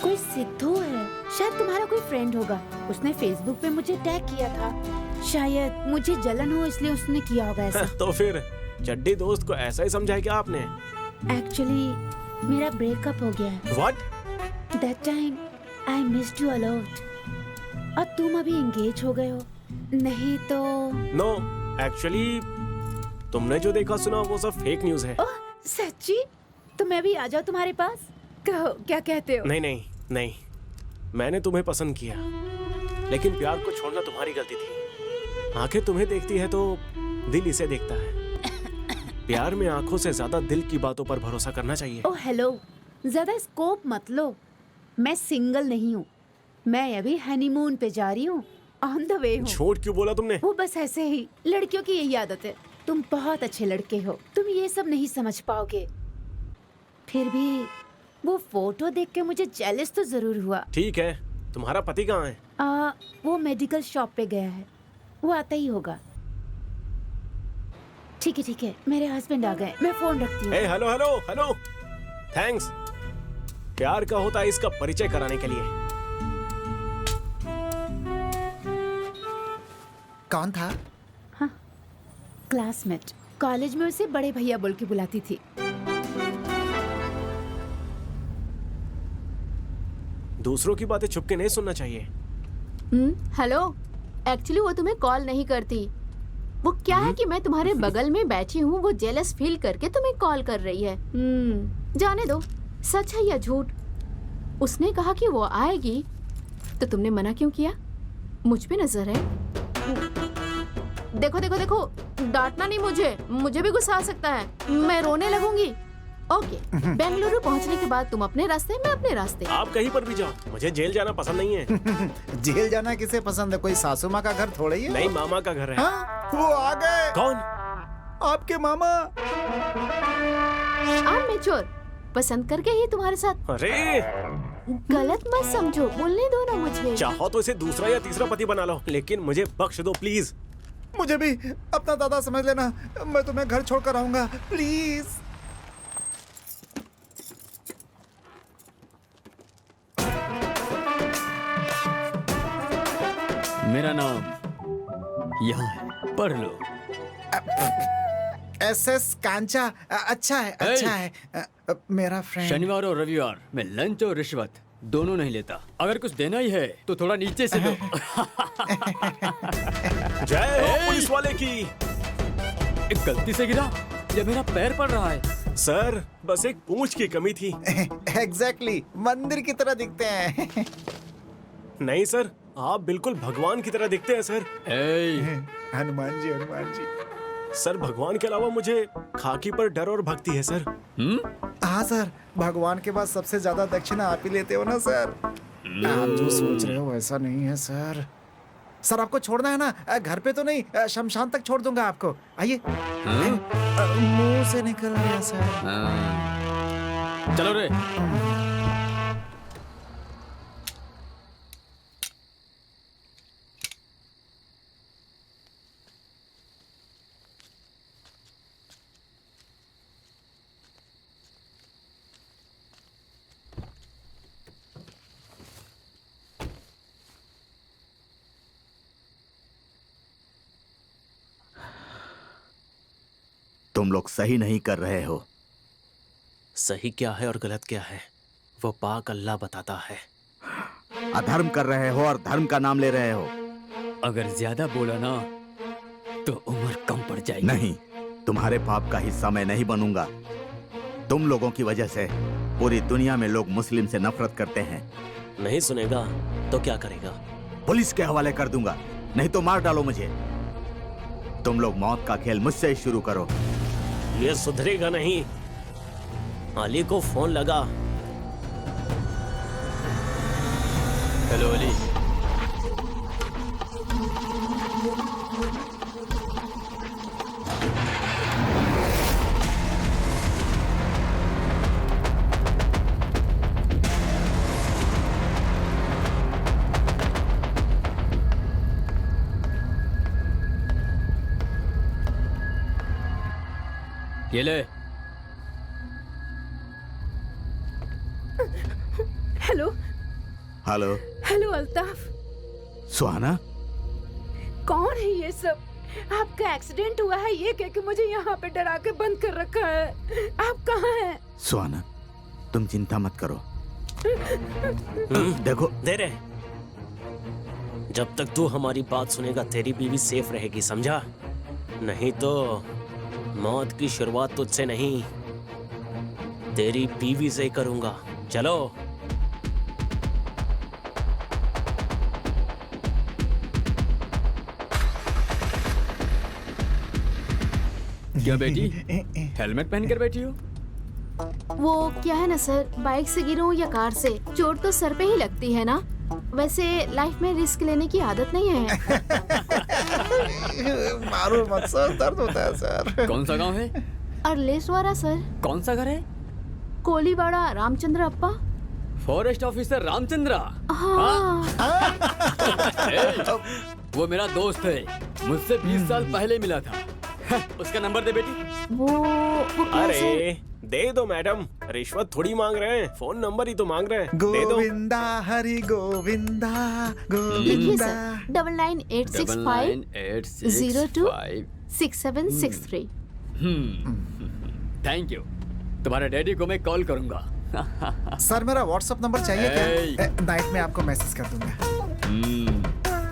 कोई सिद्धू है, शायद तुम्हारा कोई फ्रेंड होगा। उसने फेसबुक पे मुझे टैग किया था। शायद मुझे जलन हो इसलिए उसने किया होगा ऐसा। तो फिर चड्डी दोस्त को ऐसा ही समझाया क्या आपने? एक्चुअली मेरा ब्रेकअप हो गया है। What? That time I missed you a lot. और तुम अभी एंगेज हो गए हो, नहीं तो? No, actually तुमने जो देखा सुना वो सब फेक न्यूज है। ओह सच्ची? तो मैं भी आ जाऊँ तुम्हारे पास? कहो क्या कहते हो? नहीं नहीं नहीं, मैंने तुम्हें पसंद किया, लेकिन प्यार को छोड़ना तुम्हारी गलती थी। आंखें तुम्हें देखती है तो दिल इसे देखता है। प्यार में आंखों से ज्यादा दिल की बातों पर भरोसा करना चाहिए। ओह हेलो, ज्यादा स्कोप मत लो। मैं सिंगल नहीं हूँ, मैं अभी हनीमून पे जा रही हूँ, ऑन द वे हूँ। झूठ क्यों बोला तुमने? वो बस ऐसे ही, लड़कियों की यही आदत है। तुम बहुत अच्छे लड़के हो, तुम ये सब नहीं समझ पाओगे। फिर भी वो फोटो देख के मुझे जेलस तो जरूर हुआ। ठीक है, तुम्हारा पति कहाँ है? वो मेडिकल शॉप पे गया है, वो आता ही होगा। ठीक है, मेरे हस्बैंड आ गए, मैं फोन रखती हूँ। Hello hello hello, thanks. प्यार का होता है इसका परिचय कराने के लिए। कौन था? हाँ, क्लासमेट। कॉलेज में उसे बड़े भैया बोल के बुलाती थी। दूसरों की बातें छुप के नहीं सुनना चाहिए। हेलो, एक्चुअली वो तुम्हें कॉल नहीं करती। वो क्या है कि मैं तुम्हारे बगल में बैठी हूँ, वो जेलस फील करके तुम्हें कॉल कर रही है। जाने दो, सच है या झूठ। उसने कहा कि वो आएगी, तो तुमने मना क्यों किया? मुझ पे नजर है। देखो देखो देखो, डांटना नहीं मुझे भी गुस्सा आ सकता है, मैं रोने लगूंगी। ओके, बेंगलुरु पहुंचने के बाद तुम अपने रास्ते, मैं अपने रास्ते। आप कहीं पर भी जाओ, मुझे जेल जाना पसंद नहीं है। जेल जाना किसे पसंद है? कोई सासू माँ का घर थोड़ा ही है। नहीं, मामा का घर है। हाँ, वो आ गए। कौन? आपके मामा। आप मेच्योर, पसंद करके ही तुम्हारे साथ। अरे गलत मत समझो, बोलने दो ना मुझे। चाहो तो इसे दूसरा या तीसरा पति बना लो, लेकिन मुझे बख्श दो प्लीज। मुझे भी अपना दादा समझ लेना, मैं तुम्हें घर छोड़कर आऊंगा, प्लीज। मेरा नाम यहाँ है, पढ़ लो। SS कांचा। अच्छा है, अच्छा है। मेरा फ्रेंड। शनिवार और रविवार मैं लंच और रिश्वत दोनों नहीं लेता। अगर कुछ देना ही है तो थोड़ा नीचे से दो। जय हो पुलिस वाले की। एक गलती से गिरा या मेरा पैर पड़ रहा है? सर बस एक पूंछ की कमी थी। एग्जैक्टली, मंदिर की तरह दिखते हैं। नहीं सर, आप बिल्कुल भगवान की तरह दिखते हैं सर। हनुमान जी, हनुमान जी। सर भगवान के अलावा मुझे खाकी पर डर और भक्ति है सर। हाँ सर, भगवान के बाद सबसे ज्यादा दक्षिणा आप ही लेते हो ना सर। आप जो सोच रहे हो वैसा नहीं है सर। सर आपको छोड़ना है ना, घर पे तो नहीं, शमशान तक छोड़ दूंगा आपको। आइए। मुंह से निकल गया सर। चलो रे। तुम लोग सही नहीं कर रहे हो। सही क्या है और गलत क्या है वो पाक अल्लाह बताता है। अधर्म कर रहे हो और धर्म का नाम ले रहे हो। अगर ज्यादा बोला ना तो उम्र कम पड़ जाएगी। नहीं, तुम्हारे पाप का हिस्सा मैं नहीं बनूंगा। तुम लोगों की वजह से पूरी दुनिया में लोग मुस्लिम से नफरत करते हैं। नहीं सुनेगा तो क्या करेगा? पुलिस के हवाले कर दूंगा, नहीं तो मार डालो मुझे। तुम लोग मौत का खेल मुझसे ही शुरू करो। ये सुधरेगा नहीं। अली को फोन लगा। हेलो अली। ये ले। Hello hello. हेलो अल्ताफ। सुहाना, कौन है ये सब? आपका एक्सीडेंट हुआ है ये कह के मुझे यहाँ पे डरा के बंद कर रखा है। आप कहाँ हैं? सुहाना तुम चिंता मत करो। देखो दे रहे। जब तक तू हमारी बात सुनेगा तेरी बीवी सेफ रहेगी, समझा? नहीं तो मौत की शुरुआत तुझसे नहीं तेरी बीवी से करूंगा। चलो। क्या बेटी हेलमेट पहन कर बैठी हो? वो क्या है ना सर, बाइक से गिरूं या कार से, चोट तो सर पे ही लगती है ना। वैसे लाइफ में रिस्क लेने की आदत नहीं है। मारो मत सर, दर्द होता है सर। कौन सा गांव है? अरलेसवारा सर। कौन सा घर है? कोलीवाड़ा रामचंद्र अप्पा। Forest officer Ramachandra. हाँ। वो मेरा दोस्त है, मुझसे 20 साल पहले मिला था। उसका नंबर दे बेटी। वो क्या अरे सर? दे दो मैडम, रिश्वत थोड़ी मांग रहे हैं, फोन नंबर ही तो मांग रहे हैं। दे दो। गोविंदा हरि गोविंदा लिखिए गोविंदा। सर 9986502663। 9986506763। Thank you. तुम्हारे डैडी को मैं कॉल करूंगा। सर मेरा व्हाट्सएप नंबर चाहिए Hey. क्या? नाइट में आपको मैसेज कर दूंगा।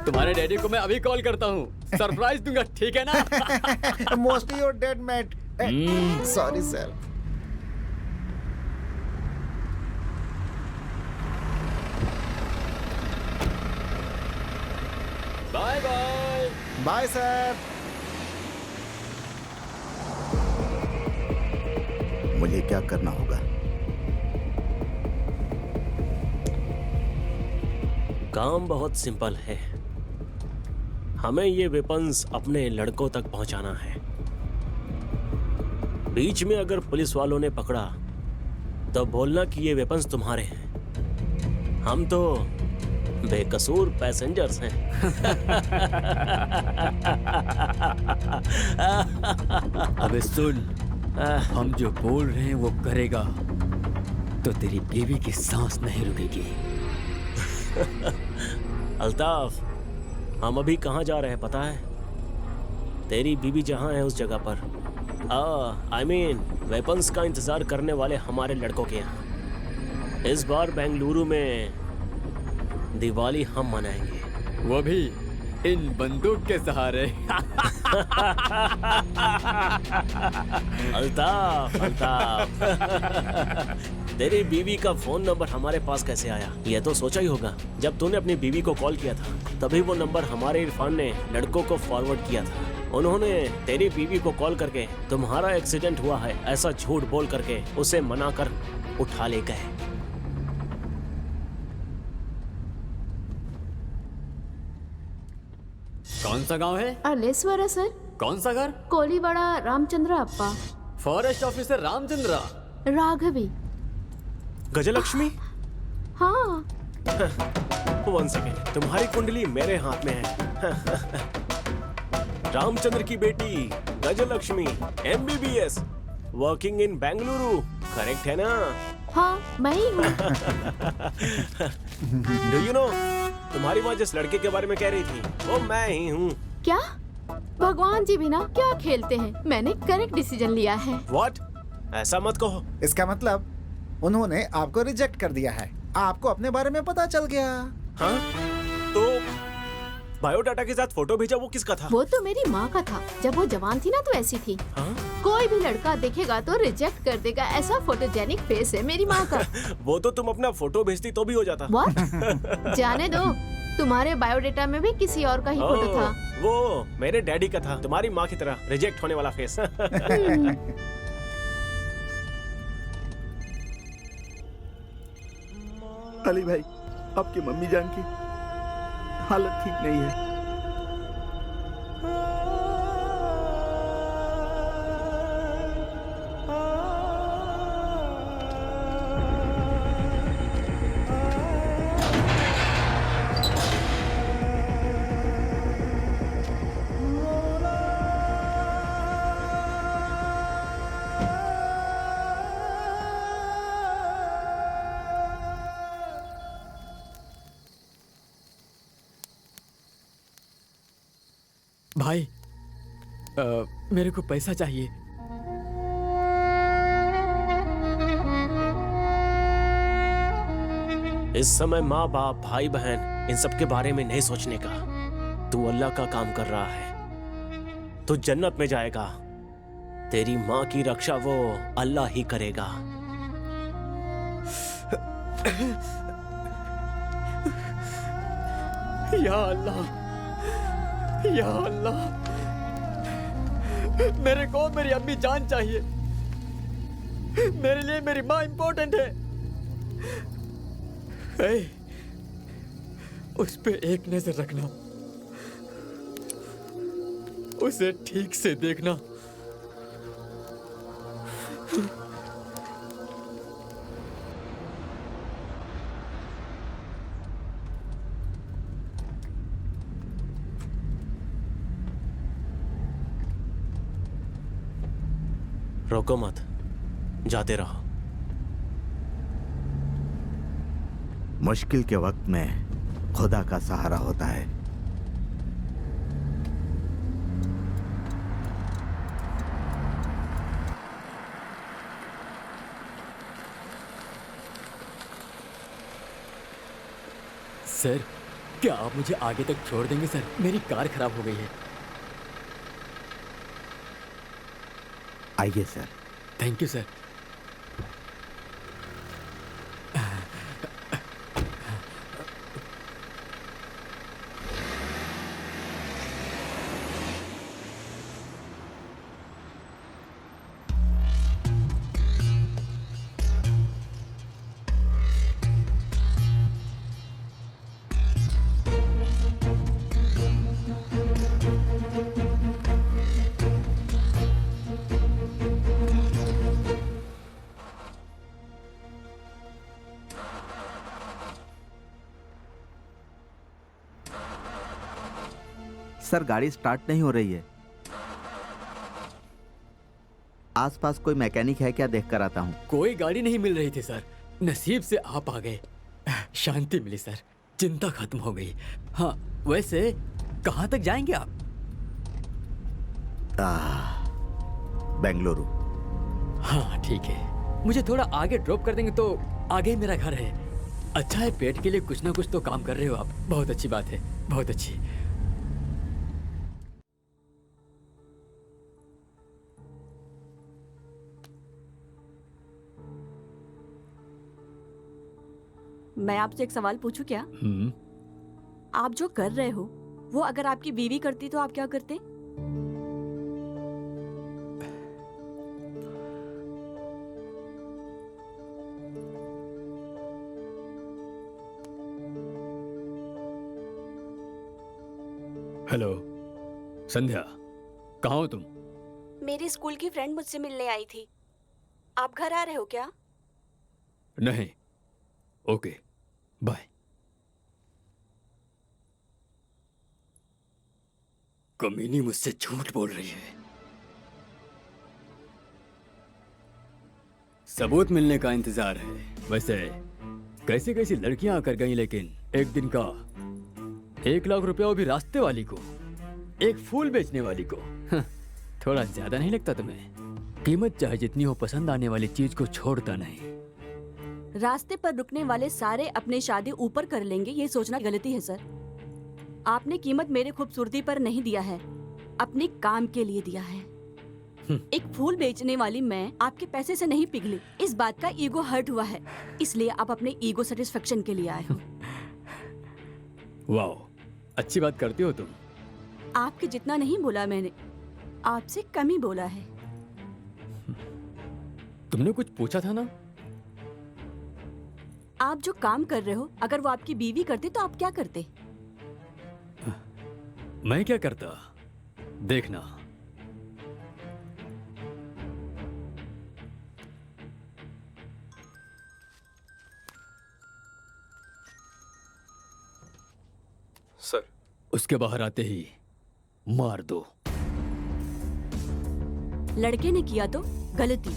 तुम्हारे डैडी को मैं अभी कॉल करता हूँ, सरप्राइज दूंगा, ठीक है ना? Mostly your dead mate. Sorry sir. Bye bye. Bye sir. मुझे क्या करना होगा? काम बहुत सिंपल है। हमें ये वेपन्स अपने लड़कों तक पहुंचाना है। बीच में अगर पुलिस वालों ने पकड़ा तो बोलना कि ये वेपन्स तुम्हारे हैं। हम तो बेकसूर पैसेंजर्स हैं। अबे सुन, हम जो बोल रहे हैं वो करेगा तो तेरी बीवी की सांस नहीं रुकेगी। अल्ताफ, हम अभी कहाँ जा रहे हैं पता है? तेरी बीवी जहाँ है उस जगह पर, आई मीन वेपन्स का इंतजार करने वाले हमारे लड़कों के यहाँ। इस बार बेंगलुरु में दिवाली हम मनाएंगे। वो भी इन बंदूक के सहारे। अल्ताफ, अल्ताफ। तेरी बीवी का फोन नंबर हमारे पास कैसे आया? ये तो सोचा ही होगा। जब तूने अपनी बीवी को कॉल किया था तभी वो नंबर हमारे इरफान ने लड़कों को फॉरवर्ड किया था। उन्होंने तेरी बीवी को कॉल करके तुम्हारा एक्सीडेंट हुआ है ऐसा झूठ बोल करके उसे मना कर उठा ले गए। कौन सा गांव है? अलेश्वरा सर। कौन सा घर? कोलीवाड़ा रामचंद्र अप्पा। Forest officer Ramachandra. राघवी। गजलक्ष्मी? हाँ। 1 सेकेंड, तुम्हारी कुंडली मेरे हाथ में है। रामचंद्र की बेटी Gajalakshmi, MBBS, working in Bengaluru, correct है ना? हाँ, मैं ही हूँ। डू यू नो, तुम्हारी माँ जिस लड़के के बारे में कह रही थी वो मैं ही हूँ। क्या? भगवान जी भी ना क्या खेलते हैं। मैंने करेक्ट डिसीजन लिया है। व्हाट? ऐसा मत कहो। इसका मतलब उन्होंने आपको रिजेक्ट कर दिया है। आपको अपने बारे में पता चल गया। हाँ? तो बायोडाटा के साथ फोटो भेजा वो किसका था? वो तो मेरी माँ का था। जब वो जवान थी ना तो ऐसी थी। हाँ? कोई भी लड़का देखेगा तो रिजेक्ट कर देगा, ऐसा फोटोजेनिक फेस है मेरी माँ का। वो तो तुम अपना फोटो भेजती तो भी हो जाता। What? जाने दो, तुम्हारे बायोडेटा में भी किसी और का ही फोटो था। वो मेरे डैडी का था, तुम्हारी माँ की तरह रिजेक्ट होने वाला फेस। अली भाई, आपकी मम्मी जान की हालत ठीक नहीं है। भाई, मेरे को पैसा चाहिए। इस समय माँ बाप भाई बहन इन सब के बारे में नहीं सोचने का। तू अल्लाह का काम कर रहा है, तू जन्नत में जाएगा। तेरी माँ की रक्षा वो अल्लाह ही करेगा। या अल्लाह, या अल्लाह, मेरे को मेरी अम्मी जान चाहिए। मेरे लिए मेरी माँ इंपॉर्टेंट है। उस पे एक नजर रखना, उसे ठीक से देखना। रोको मत, जाते रहो। मुश्किल के वक्त में खुदा का सहारा होता है। सर, क्या आप मुझे आगे तक छोड़ देंगे सर? मेरी कार खराब हो गई है। आइए sir. Thank you sir. Sir, गाड़ी स्टार्ट नहीं हो रही है। आसपास कोई मैकेनिक है क्या? देख कर आता हूँ। कोई गाड़ी नहीं मिल रही थी सर। नसीब से आप आ गए, शांति मिली सर, चिंता खत्म हो गई। हाँ, वैसे कहाँ तक जाएंगे आप? बेंगलुरु। हाँ ठीक है, मुझे थोड़ा आगे ड्रॉप कर देंगे तो आगे ही मेरा घर है। अच्छा है, पेट के लिए कुछ ना कुछ तो काम कर रहे हो आप। बहुत अच्छी बात है, बहुत अच्छी। मैं आपसे एक सवाल पूछूं क्या? आप जो कर रहे हो वो अगर आपकी बीवी करती तो आप क्या करते? हेलो संध्या, कहाँ हो तुम? मेरी स्कूल की फ्रेंड मुझसे मिलने आई थी। आप घर आ रहे हो क्या? नहीं। Okay, bye. कमीनी मुझसे झूठ बोल रही है। सबूत मिलने का इंतजार है। वैसे कैसी कैसी लड़कियां आकर गई, लेकिन एक दिन का 1 लाख रुपया, वो भी रास्ते वाली को, एक फूल बेचने वाली को। थोड़ा ज्यादा नहीं लगता तुम्हें? कीमत चाहे जितनी हो, पसंद आने वाली चीज को छोड़ता नहीं। रास्ते पर रुकने वाले सारे अपने शादी ऊपर कर लेंगे, ये सोचना गलती है सर। आपने कीमत मेरे खूबसूरती पर नहीं दिया है, अपने काम के लिए दिया है। एक फूल बेचने वाली मैं आपके पैसे से नहीं पिघली। इस बात का ईगो हर्ट हुआ है, इसलिए आप अपने ईगो सेटिस्फेक्शन के लिए आए हो। वाह, अच्छी बात करती हो तुम। आपके जितना नहीं बोला मैंने, आपसे कम ही बोला है। तुमने कुछ पूछा था ना? आप जो काम कर रहे हो, अगर वो आपकी बीवी करती तो आप क्या करते? मैं क्या करता, देखना। सर, उसके बाहर आते ही मार दो। लड़के ने किया तो गलती,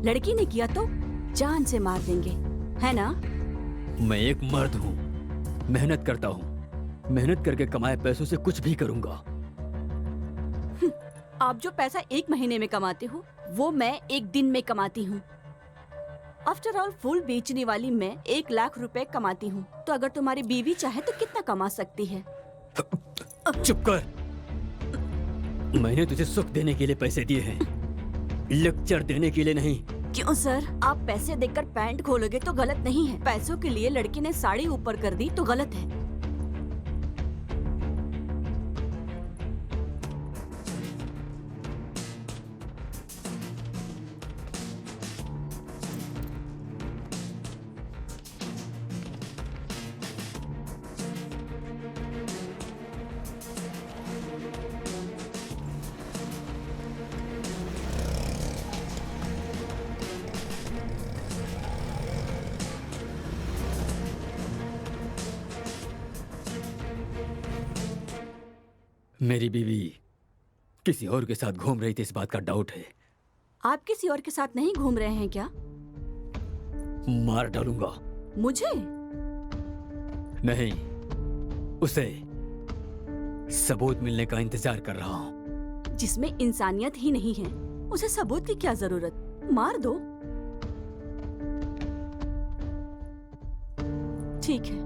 लड़की ने किया तो जान से मार देंगे, है ना? मैं एक मर्द हूँ, मेहनत करता हूँ, मेहनत करके कमाए पैसों से कुछ भी करूंगा। आप जो पैसा 1 महीने में कमाते हो, वो मैं 1 दिन में कमाती हूँ। आफ्टर ऑल, फूल बेचने वाली मैं 1 लाख रुपए कमाती हूँ, तो अगर तुम्हारी बीवी चाहे तो कितना कमा सकती है? चुप कर। मैंने तुझे सुख देने के लिए पैसे दिए हैं, लेक्चर देने के लिए नहीं। क्यों सर? आप पैसे देकर पैंट खोलोगे तो गलत नहीं है, पैसों के लिए लड़की ने साड़ी ऊपर कर दी तो गलत है। मेरी बीवी किसी और के साथ घूम रही थी, इस बात का डाउट है। आप किसी और के साथ नहीं घूम रहे हैं क्या? मार डालूंगा। मुझे? नहीं, उसे। सबूत मिलने का इंतजार कर रहा हूँ। जिसमें इंसानियत ही नहीं है, उसे सबूत की क्या जरूरत? मार दो। ठीक है,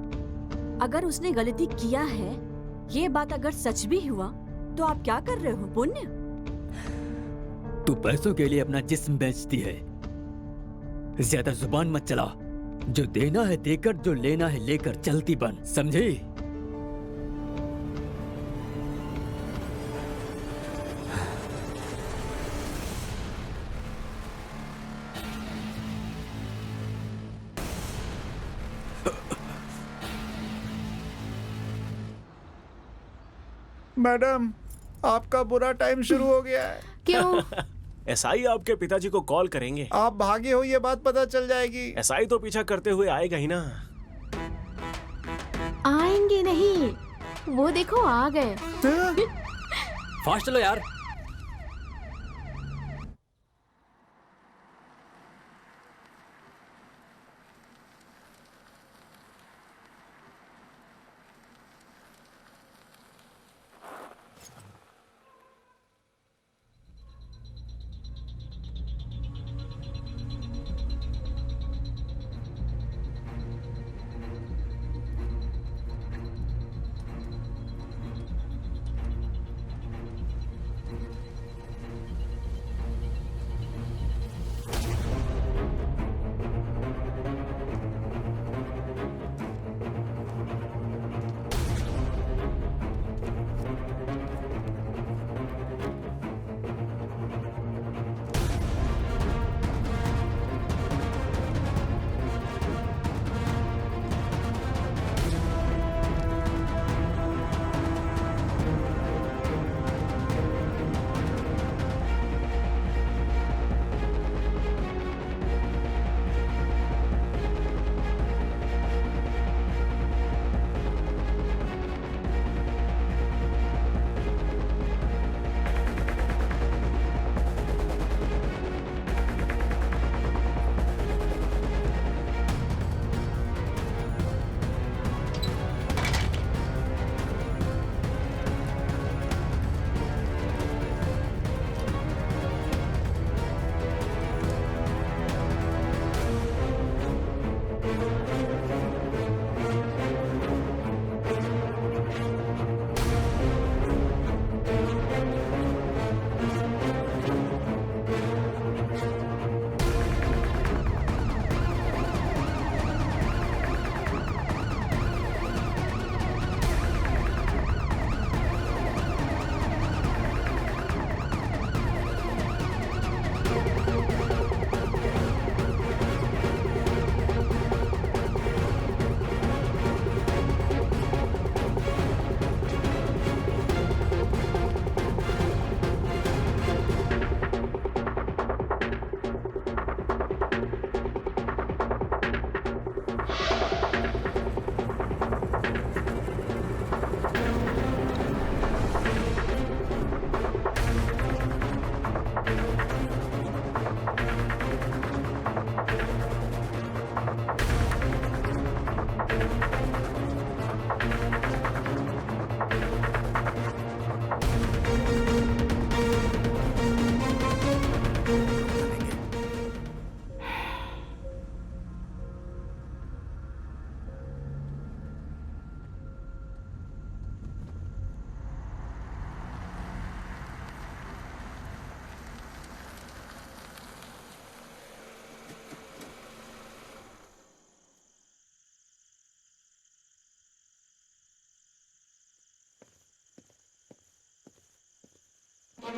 अगर उसने गलती किया है, ये बात अगर सच भी हुआ, तो आप क्या कर रहे हो? पुण्य? तू पैसों के लिए अपना जिस्म बेचती है। ज्यादा जुबान मत चला। जो देना है देकर, जो लेना है लेकर चलती बन, समझी? मैडम, आपका बुरा टाइम शुरू हो गया है। क्यों? एसआई आपके पिताजी को कॉल करेंगे। आप भागे हो, ये बात पता चल जाएगी। एसआई तो पीछा करते हुए आएगा ही ना। आएंगे नहीं, वो देखो आ गए। फास्ट चलो यार।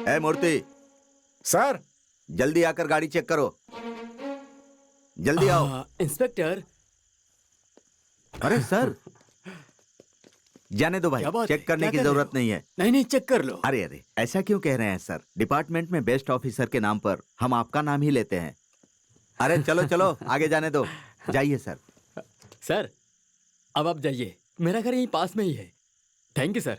ए मूर्ति, सर। जल्दी आकर गाड़ी चेक करो, जल्दी आओ। इंस्पेक्टर। अरे सर, जाने दो भाई, क्या बात चेक है? करने क्या की कर रहे जरूरत हो? नहीं है। नहीं नहीं, चेक कर लो। अरे अरे, ऐसा क्यों कह रहे हैं सर? डिपार्टमेंट में बेस्ट ऑफिसर के नाम पर हम आपका नाम ही लेते हैं। अरे चलो चलो, आगे जाने दो, जाइए सर। सर, अब आप जाइए, मेरा घर यहीं पास में ही है। Thank you sir.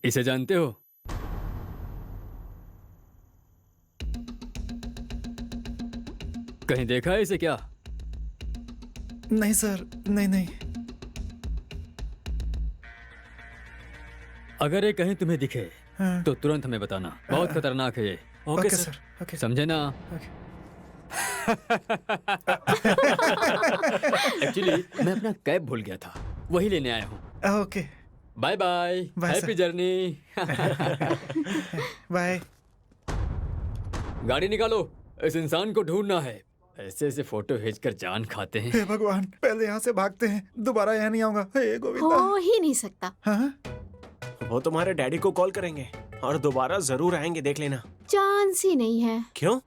इसे जानते हो? कहीं देखा है इसे क्या? नहीं सर, नहीं नहीं। अगर ये कहीं तुम्हें दिखे हाँ। तो तुरंत हमें बताना, बहुत खतरनाक है ये। Okay okay sir. Sir, okay. समझे ना? एक्चुअली मैं अपना कैब भूल गया था, वही लेने आया हूँ। Okay, bye bye, bye happy sir. Journey. Bye. गाड़ी निकालो, इस इंसान को ढूंढना है। ऐसे ऐसे फोटो भेजकर जान खाते हैं। हे भगवान, पहले यहाँ से भागते हैं, दोबारा यहाँ नहीं आऊंगा। हे गोविंदा। हो ही नहीं सकता। हाँ? वो तुम्हारे डैडी को कॉल करेंगे और दोबारा जरूर आएंगे, देख लेना। चांस ही नहीं है। क्यों?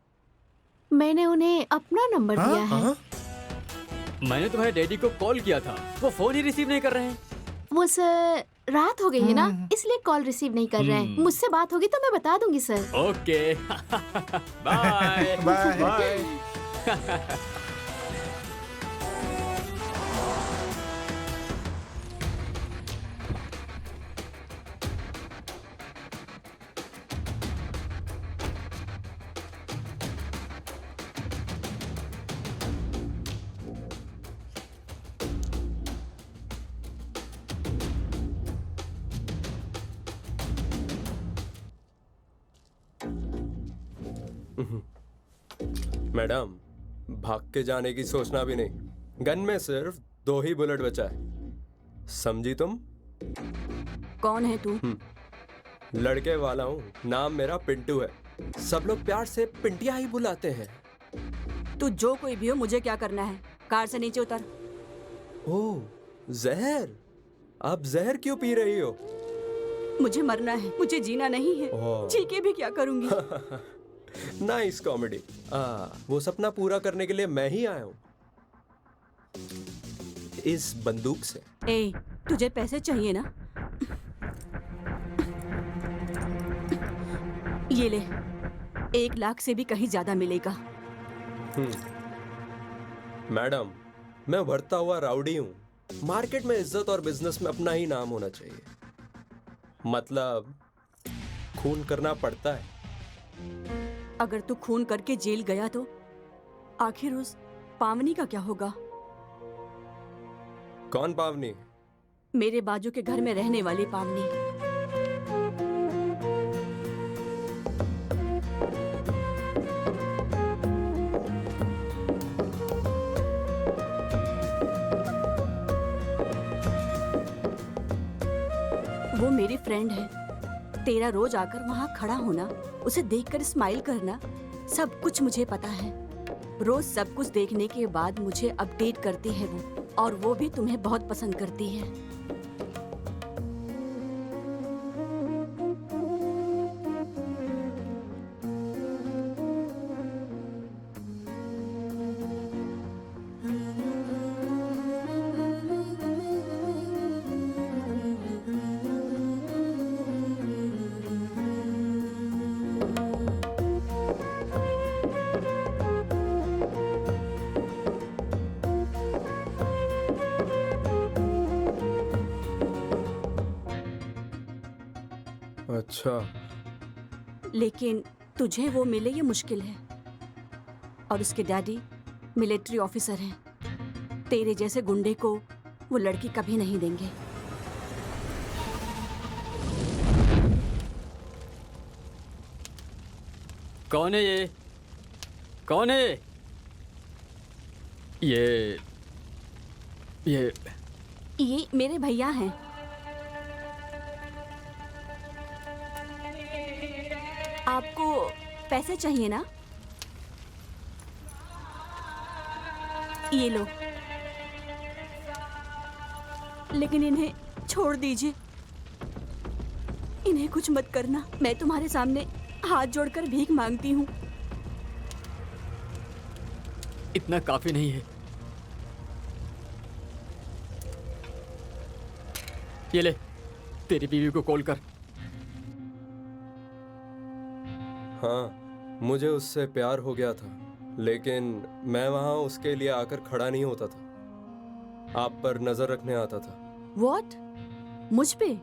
मैंने उन्हें अपना नंबर हाँ? दिया है। हाँ? मैंने तुम्हारे डैडी को कॉल किया था, वो फोन ही रिसीव नहीं कर रहे हैं। वो सर, रात हो गई है ना, इसलिए कॉल रिसीव नहीं कर रहे हैं। मुझसे बात होगी तो मैं बता दूंगी sir. Okay. Bye bye. Bye. Madam, भाग के जाने की सोचना भी नहीं। गन में सिर्फ 2 ही बुलेट बचा है, समझी तुम? कौन है तू? लड़के वाला हूँ, नाम मेरा पिंटू है। सब लोग प्यार से पिंटिया ही बुलाते हैं। तू जो कोई भी हो, मुझे क्या करना है? कार से नीचे उतर। ओह, जहर। आप जहर क्यों पी रही हो? मुझे मरना है, मुझे जीना नहीं है। ओह। जी के भी क्या करूंगी? Nice comedy. वो सपना पूरा करने के लिए मैं ही आया हूँ, इस बंदूक से। ए, तुझे पैसे चाहिए ना? ये ले, 1 लाख से भी कहीं ज्यादा मिलेगा। मैडम, मैं बढ़ता हुआ राउडी हूँ। मार्केट में इज्जत और बिजनेस में अपना ही नाम होना चाहिए। मतलब खून करना पड़ता है। अगर तू खून करके जेल गया तो आखिर उस पावनी का क्या होगा? कौन पावनी? मेरे बाजू के घर में रहने वाली पावनी। वो मेरी फ्रेंड है। तेरा रोज आकर वहाँ खड़ा होना, उसे देखकर स्माइल करना, सब कुछ मुझे पता है। रोज सब कुछ देखने के बाद मुझे अपडेट करती है वो, और वो भी तुम्हें बहुत पसंद करती है। अच्छा, लेकिन तुझे वो मिले ये मुश्किल है। और उसके डैडी मिलिट्री ऑफिसर हैं। तेरे जैसे गुंडे को वो लड़की कभी नहीं देंगे। कौन है ये? कौन है ये? ये मेरे भैया हैं। आपको पैसे चाहिए ना? ये लो। लेकिन इन्हें छोड़ दीजिए। इन्हें कुछ मत करना। मैं तुम्हारे सामने हाथ जोड़कर भीख मांगती हूँ। इतना काफी नहीं है। ये ले, तेरी बीवी को कॉल कर। हाँ, मुझे उससे प्यार हो गया था, लेकिन मैं वहां उसके लिए आकर खड़ा नहीं होता था। आप पर नजर रखने आता था। What? मुझ पे?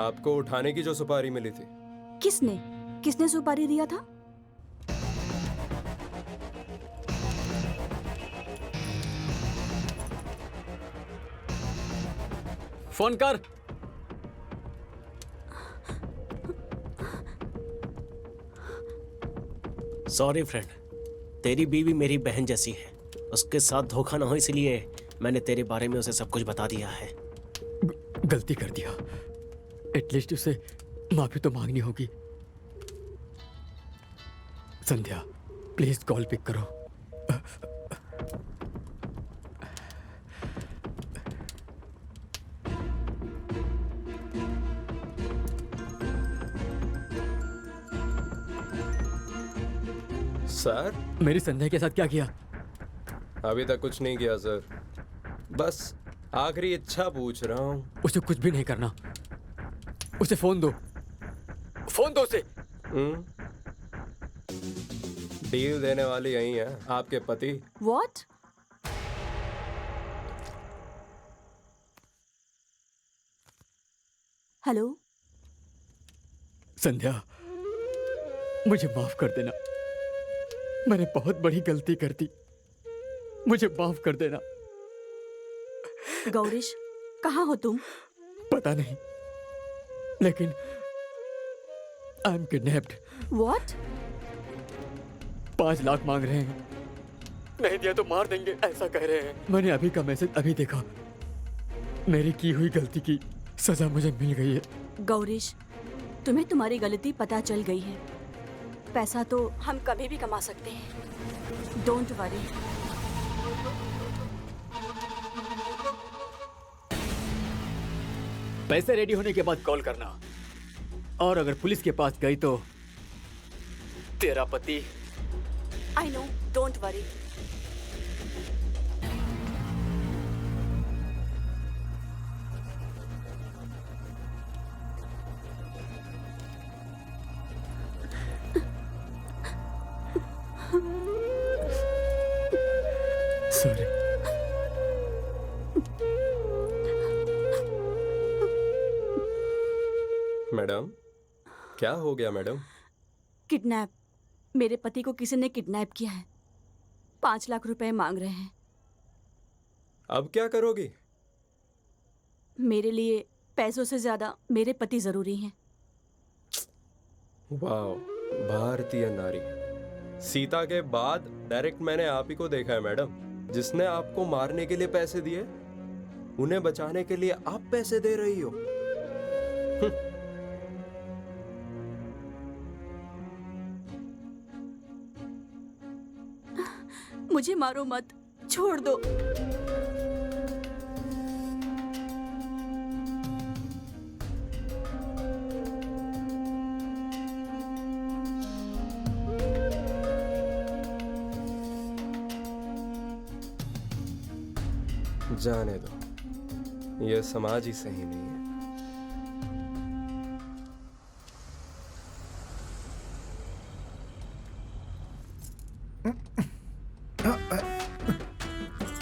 आपको उठाने की जो सुपारी मिली थी। किसने सुपारी दिया था? फोन कर। सॉरी फ्रेंड, तेरी बीवी मेरी बहन जैसी है। उसके साथ धोखा ना हो इसलिए मैंने तेरे बारे में उसे सब कुछ बता दिया है। गलती कर दिया। एटलीस्ट उसे माफी तो मांगनी होगी। संध्या, प्लीज कॉल पिक करो। सर, मेरी संध्या के साथ क्या किया? अभी तक कुछ नहीं किया सर। बस आखिरी इच्छा पूछ रहा हूँ। उसे कुछ भी नहीं करना। उसे फोन दो। फोन दो उसे। डील देने वाली यही है, आपके पति। What? हेलो। संध्या, मुझे माफ कर देना। मैंने बहुत बड़ी गलती कर दी। मुझे माफ कर देना। गौरीश, कहाँ हो तुम? पता नहीं, लेकिन I am kidnapped. What? 5 lakh मांग रहे हैं। नहीं दिया तो मार देंगे, ऐसा कह रहे हैं। मैंने अभी का मैसेज अभी देखा। मेरी की हुई गलती की सजा मुझे मिल गई है। गौरीश, तुम्हें तुम्हारी गलती पता चल गई है। पैसा तो हम कभी भी कमा सकते हैं। Don't worry. पैसे रेडी होने के बाद कॉल करना। और अगर पुलिस के पास गई तो तेरा पति। I know, don't worry. Sorry. Madam, क्या हो गया मैडम? किडनैप। मेरे पति को किसी ने किडनैप किया है। 5 लाख रुपए मांग रहे हैं। अब क्या करोगी? मेरे लिए पैसों से ज्यादा मेरे पति जरूरी हैं। वाह, भारतीय नारी। सीता के बाद डायरेक्ट मैंने आप ही को देखा है मैडम, जिसने आपको मारने के लिए पैसे दिए, उन्हें बचाने के लिए आप पैसे दे रही हो। मुझे मारो मत, छोड़ दो। जाने दो, यह समाज ही सही नहीं है।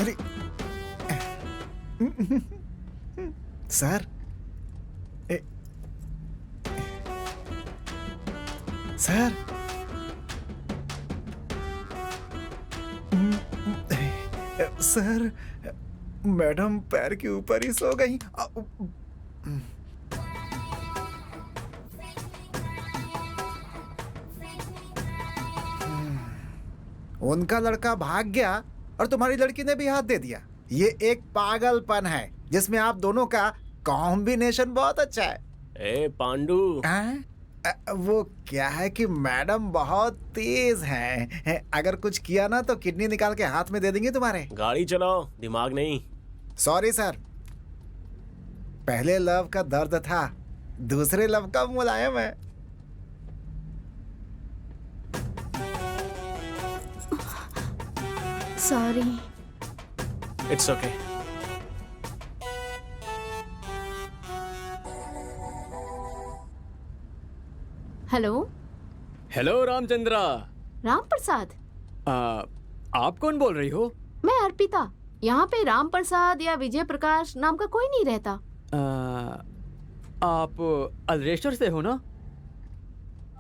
अरे सर, सर, सर, मैडम पैर के ऊपर ही सो गई। उनका लड़का भाग गया और तुम्हारी लड़की ने भी हाथ दे दिया। ये एक पागलपन है जिसमें आप दोनों का कॉम्बिनेशन बहुत अच्छा है। ए पांडू, वो क्या है कि मैडम बहुत तेज हैं। अगर कुछ किया ना तो किडनी निकाल के हाथ में दे देंगे तुम्हारे। गाड़ी चलाओ, दिमाग नहीं। सॉरी सर, पहले लव का दर्द था, दूसरे लव का मुलायम है। Sorry. It's okay. Hello. Hello Ramachandra. Ram Prasad? आप कौन बोल रही हो? मैं अर्पिता। यहाँ पे राम प्रसाद या विजय प्रकाश नाम का कोई नहीं रहता। आप अल्रेश्वर से हो ना?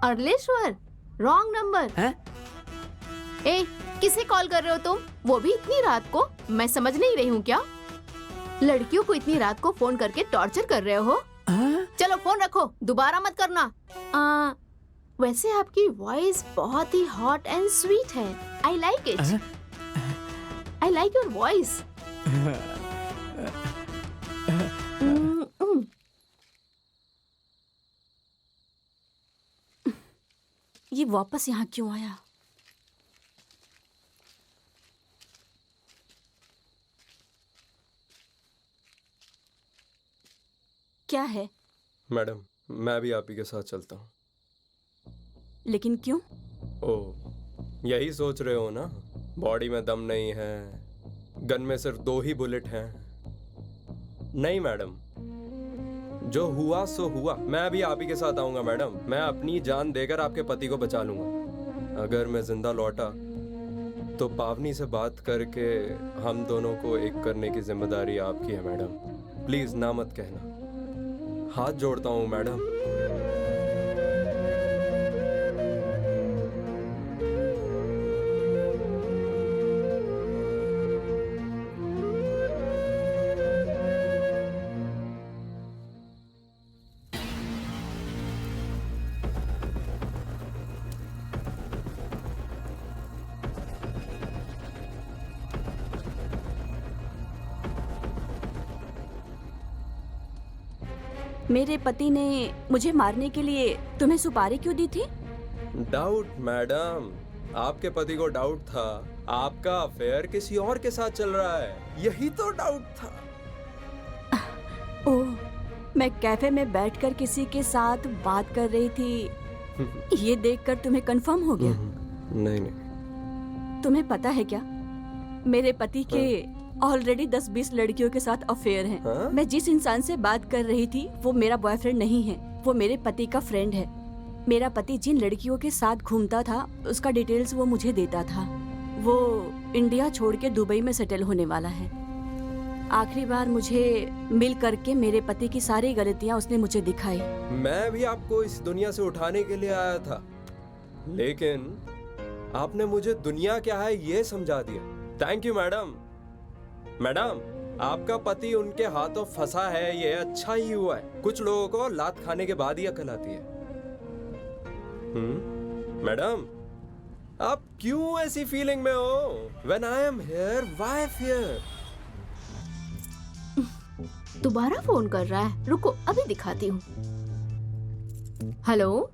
अर्लेश्वर? रॉन्ग नंबर है? ए, किसे कॉल कर रहे हो तुम? वो भी इतनी रात को? मैं समझ नहीं रही हूँ क्या? लड़कियों को इतनी रात को फोन करके टॉर्चर कर रहे हो? चलो फोन रखो, दोबारा मत करना। वैसे आपकी वॉइस बहुत ही हॉट एंड स्वीट है। I like it. I like your voice. ये वापस यहाँ क्यों आया? क्या है? मैडम, मैं भी आप ही के साथ चलता हूँ। लेकिन क्यों? ओह, यही सोच रहे हो ना? बॉडी में दम नहीं है, गन में सिर्फ 2 ही बुलेट हैं। नहीं मैडम, जो हुआ सो हुआ। मैं भी आप ही के साथ आऊंगा मैडम। मैं अपनी जान देकर आपके पति को बचा लूंगा। अगर मैं जिंदा लौटा तो पावनी से बात करके हम दोनों को एक करने की जिम्मेदारी आपकी है मैडम। प्लीज ना मत कहना, हाथ जोड़ता हूँ मैडम। मेरे पति ने मुझे मारने के लिए तुम्हें सुपारी क्यों दी थी? डाउट मैडम, आपके पति को डाउट था आपका अफेयर किसी और के साथ चल रहा है, यही तो डाउट था। ओह, मैं कैफे में बैठकर किसी के साथ बात कर रही थी, ये देखकर तुम्हें कंफर्म हो गया? नहीं नहीं। तुम्हें पता है क्या, मेरे पति के ऑलरेडी 10-20 लड़कियों के साथ अफेयर है। हाँ? मैं जिस इंसान से बात कर रही थी वो मेरा बॉयफ्रेंड नहीं है, वो मेरे पति का फ्रेंड है। मेरा पति जिन लड़कियों के साथ घूमता था उसका डिटेल्स वो मुझे देता था। वो इंडिया छोड़ के दुबई में सेटल होने वाला है। आखिरी बार मुझे मिल करके मेरे पति की सारी गलतियां उसने मुझे दिखाई। मैं भी आपको इस दुनिया से उठाने के लिए आया था, लेकिन आपने मुझे दुनिया क्या है ये समझा दिया। Thank you madam. मैडम, आपका पति उनके हाथों फंसा है, ये अच्छा ही हुआ है। कुछ लोगों को लात खाने के बाद ही अकल आती है। मैडम, आप क्यों ऐसी फीलिंग में हो? When I am here, why fear? दोबारा फोन कर रहा है, रुको अभी दिखाती हूँ। हेलो।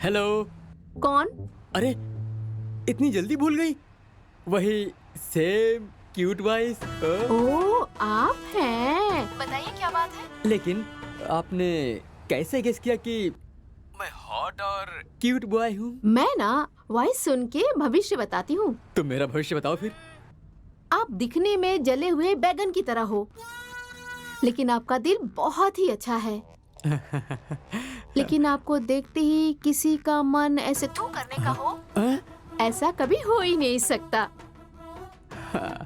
हेलो। कौन? अरे, इतनी जल्दी भूल गई? वही सेम क्यूट वॉइस। ओह, आप हैं। बताइए क्या बात है? लेकिन आपने कैसे गेस किया कि मैं हॉट और क्यूट बॉय हूँ? मैं ना वॉइस सुन के भविष्य बताती हूँ। तुम मेरा भविष्य बताओ फिर। आप दिखने में जले हुए बैगन की तरह हो, लेकिन आपका दिल बहुत ही अच्छा है। लेकिन आपको देखते ही किसी का मन ऐसे थू करने का हो, ऐसा कभी हो ही नहीं सकता।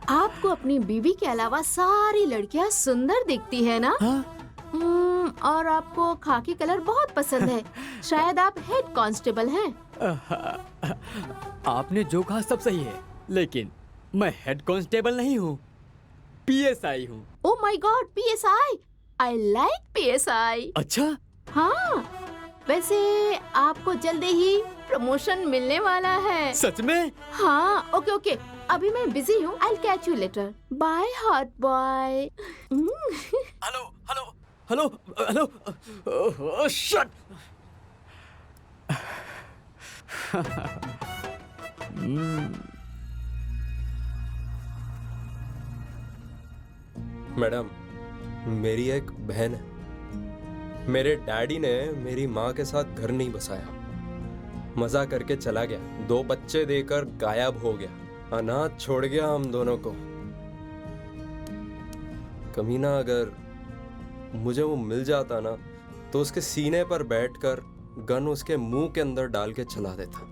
आपको अपनी बीवी के अलावा सारी लड़कियां सुंदर दिखती है ना? और आपको खाकी कलर बहुत पसंद है। शायद आप हेड कांस्टेबल हैं। आपने जो कहा सब सही है, लेकिन मैं हेड कांस्टेबल नहीं हूँ, पीएसआई हूँ। Oh my God, PSI. I like PSI. अच्छा, हाँ, वैसे आपको जल्दी ही प्रमोशन मिलने वाला है। सच में? हाँ, ओके ओके, अभी मैं बिजी हूँ। I catch you later. By hot boy. Hello hello hello hello, shut. Madam, मेरी एक बहन है। मेरे डैडी ने मेरी माँ के साथ घर नहीं बसाया, मजा करके चला गया, 2 बच्चे देकर गायब हो गया, अनाथ छोड़ गया हम दोनों को। कमीना अगर मुझे वो मिल जाता ना, तो उसके सीने पर बैठकर गन उसके मुंह के अंदर डाल के चला देता।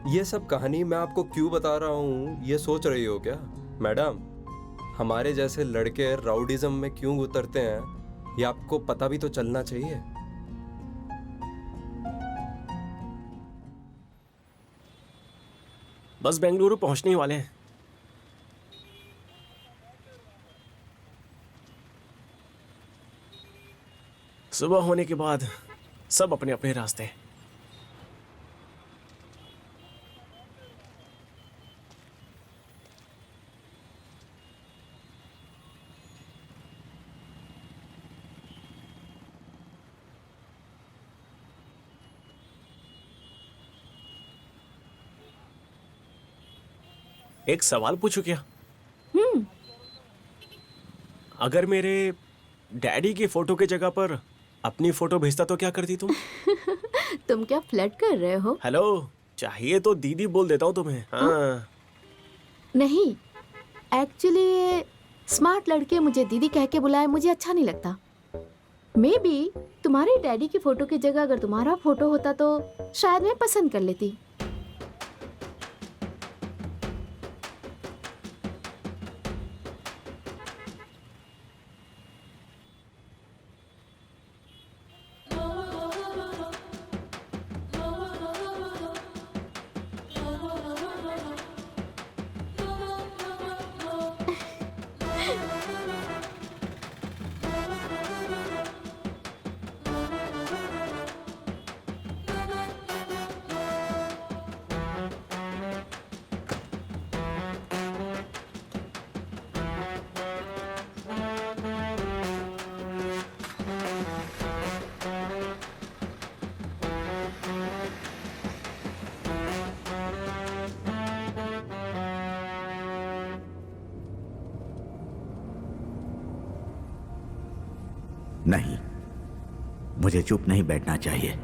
ये सब कहानी मैं आपको क्यों बता रहा हूँ, ये सोच रही हो क्या मैडम? हमारे जैसे लड़के राउडिज्म में क्यों उतरते हैं, ये आपको पता भी तो चलना चाहिए। बस बेंगलुरु पहुंचने ही वाले हैं। सुबह होने के बाद सब अपने अपने रास्ते। एक सवाल पूछूं क्या? अगर मेरे डैडी की फोटो की जगह पर अपनी फोटो भेजता तो क्या करती तुम? तुम क्या फ्लर्ट कर रहे हो? हेलो, चाहिए तो दीदी बोल देता हूँ तुम्हें। हाँ। नहीं, एक्चुअली स्मार्ट लड़के मुझे दीदी कह के बुलाए मुझे अच्छा नहीं लगता। मे बी तुम्हारे डैडी की फोटो की जगह अगर तुम्हारा फोटो होता तो शायद मैं पसंद कर लेती। नहीं, मुझे चुप नहीं बैठना चाहिए।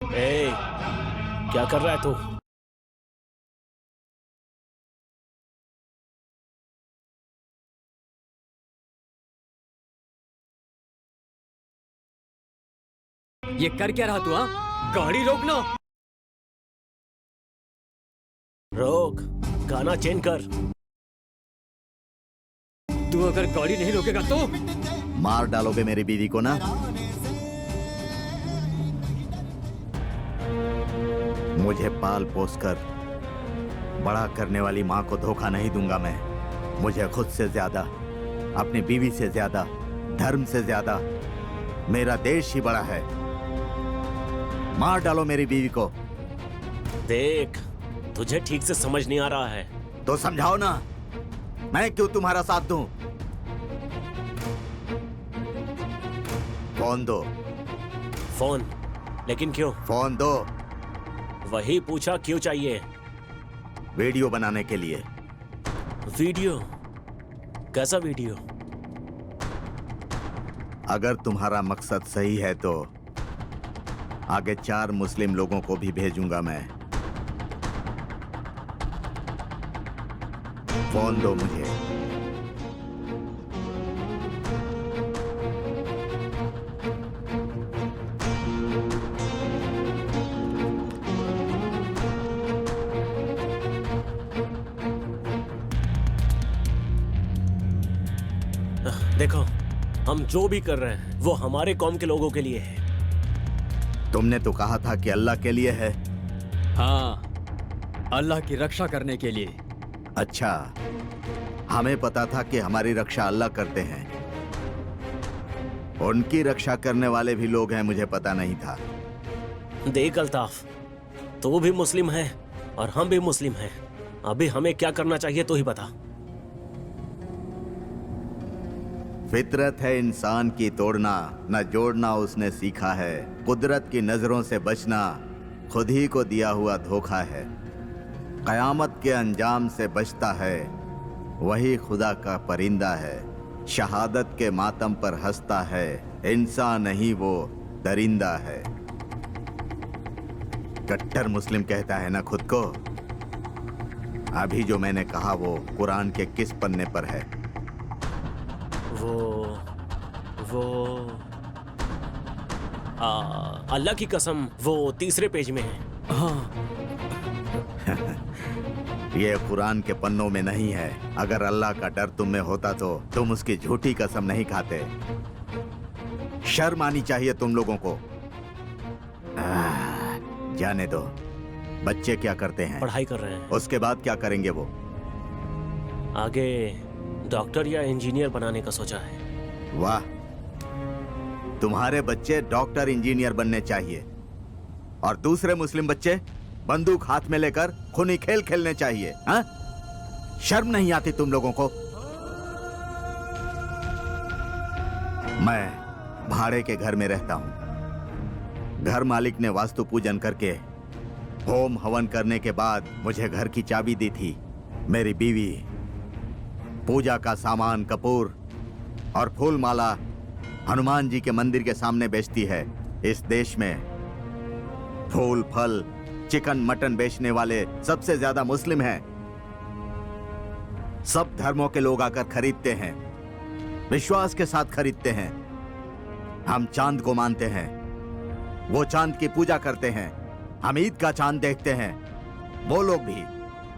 ए, क्या कर रहा है तू? ये कर क्या रहा तू? हाँ, गाड़ी रोकना। रोक, गाना चेंज कर। तू अगर गाड़ी नहीं रोकेगा तो मार डालोगे मेरी बीवी को ना? मुझे पाल पोस कर बड़ा करने वाली माँ को धोखा नहीं दूंगा मैं। मुझे खुद से ज्यादा, अपनी बीवी से ज्यादा, धर्म से ज्यादा मेरा देश ही बड़ा है। मार डालो मेरी बीवी को। देख, तुझे ठीक से समझ नहीं आ रहा है तो समझाओ ना, मैं क्यों तुम्हारा साथ दूं? फोन दो। फोन? लेकिन क्यों? फोन दो। वही पूछा क्यों चाहिए? वीडियो बनाने के लिए। वीडियो? कैसा वीडियो? अगर तुम्हारा मकसद सही है तो आगे 4 मुस्लिम लोगों को भी भेजूंगा मैं। फोन दो मुझे। देखो, हम जो भी कर रहे हैं वो हमारे कौम के लोगों के लिए है। तुमने तो कहा था कि अल्लाह के लिए है। हाँ, अल्लाह की रक्षा करने के लिए। अच्छा, हमें पता था कि हमारी रक्षा अल्लाह करते हैं। उनकी रक्षा करने वाले भी लोग हैं, मुझे पता नहीं था। देख अल्ताफ, तू भी मुस्लिम है और हम भी मुस्लिम हैं। अभी हमें क्या करना चाहिए तो ही बता। फितरत है इंसान की तोड़ना, न जोड़ना उसने सीखा है। कुदरत की नजरों से बचना खुद ही को दिया हुआ धोखा है। कयामत के अंजाम से बचता है वही खुदा का परिंदा है। शहादत के मातम पर हंसता है, इंसान नहीं वो दरिंदा है। कट्टर मुस्लिम कहता है ना खुद को। अभी जो मैंने कहा वो कुरान के किस पन्ने पर है? वो अल्लाह की कसम वो 3रे पेज में है। हाँ, ये कुरान के पन्नों में नहीं है। अगर अल्लाह का डर तुम में होता तो तुम उसकी झूठी कसम नहीं खाते। शर्म आनी चाहिए तुम लोगों को। जाने दो। बच्चे क्या करते हैं? पढ़ाई कर रहे हैं। उसके बाद क्या करेंगे वो? आगे डॉक्टर या इंजीनियर बनाने का सोचा है। वाह, तुम्हारे बच्चे डॉक्टर इंजीनियर बनने चाहिए और दूसरे मुस्लिम बच्चे बंदूक हाथ में लेकर खूनी खेल खेलने चाहिए। हाँ? शर्म नहीं आती तुम लोगों को? मैं भाड़े के घर में रहता हूं। घर मालिक ने वास्तु पूजन करके होम हवन करने के बाद मुझे घर की चाबी दी थी। मेरी बीवी पूजा का सामान, कपूर और फूल माला हनुमान जी के मंदिर के सामने बेचती है। इस देश में फूल, फल, चिकन, मटन बेचने वाले सबसे ज्यादा मुस्लिम हैं। सब धर्मों के लोग आकर खरीदते हैं, विश्वास के साथ खरीदते हैं। हम चांद को मानते हैं, वो चांद की पूजा करते हैं। हम ईद का चांद देखते हैं, वो लोग भी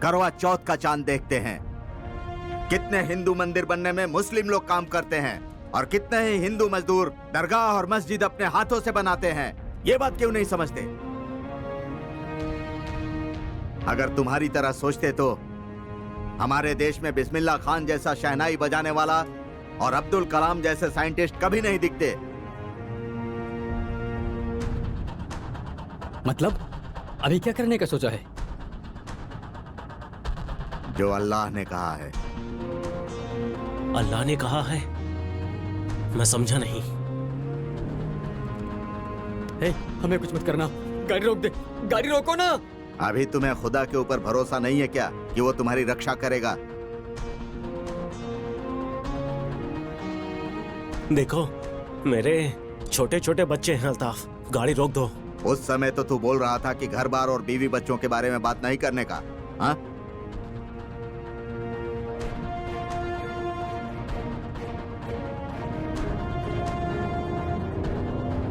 करवा चौथ का चांद देखते हैं। कितने हिंदू मंदिर बनने में मुस्लिम लोग काम करते हैं और कितने ही हिंदू मजदूर दरगाह और मस्जिद अपने हाथों से बनाते हैं। ये बात क्यों नहीं समझते? अगर तुम्हारी तरह सोचते तो हमारे देश में बिस्मिल्लाह खान जैसा शहनाई बजाने वाला और अब्दुल कलाम जैसे साइंटिस्ट कभी नहीं दिखते। मतलब अभी क्या करने का सोचा है? जो अल्लाह ने कहा है। अल्लाह ने कहा है? मैं समझा नहीं। हे, हमें कुछ मत करना। गाड़ी रोक दे। गाड़ी रोको ना। अभी तुम्हें खुदा के ऊपर भरोसा नहीं है क्या कि वो तुम्हारी रक्षा करेगा? देखो, मेरे छोटे छोटे बच्चे हैं अल्ताफ, गाड़ी रोक दो। उस समय तो तू बोल रहा था कि घर बार और बीवी बच्चों के बारे में बात नहीं करने का। हाँ?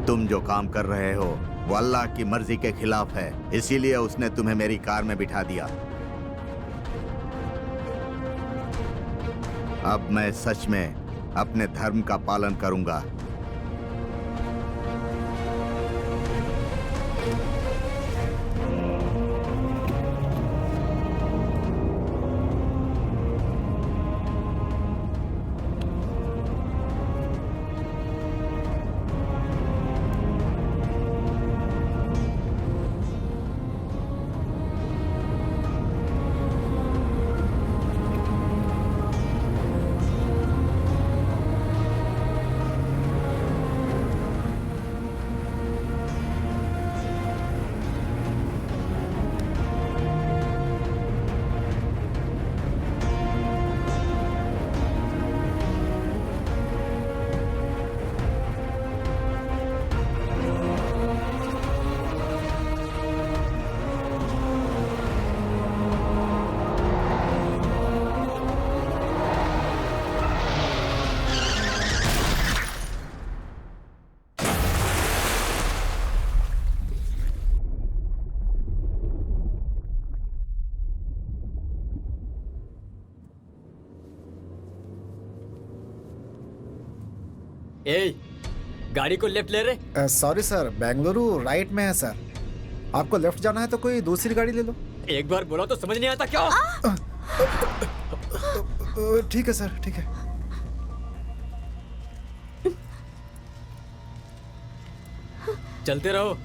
तुम जो काम कर रहे हो वो अल्लाह की मर्जी के खिलाफ है, इसीलिए उसने तुम्हें मेरी कार में बिठा दिया। अब मैं सच में अपने धर्म का पालन करूंगा। ए, गाड़ी को लेफ्ट ले रहे। सॉरी सर, बेंगलुरु राइट में है सर। आपको लेफ्ट जाना है तो कोई दूसरी गाड़ी ले लो। एक बार बोला तो समझ नहीं आता क्या? ठीक है सर, ठीक है। चलते रहो।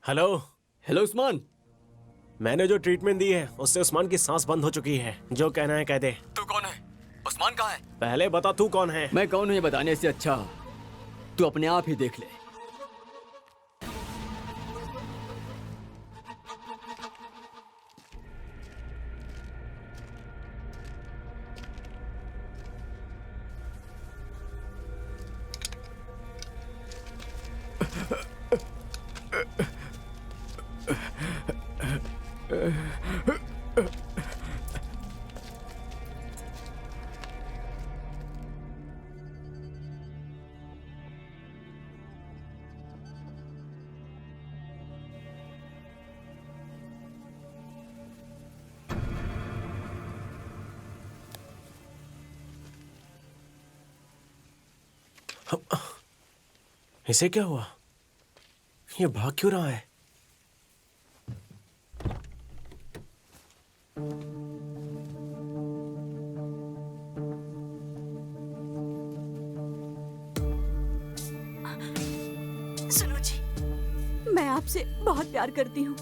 हेलो। हेलो उस्मान। मैंने जो ट्रीटमेंट दी है उससे उस्मान की सांस बंद हो चुकी है। जो कहना है कह दे। तू कौन है? उस्मान कहाँ है? पहले बता तू कौन है। मैं कौन हूँ ये बताने से अच्छा तू अपने आप ही देख ले। इसे क्या हुआ? ये भाग क्यों रहा है? सुनो जी, मैं आपसे बहुत प्यार करती हूँ।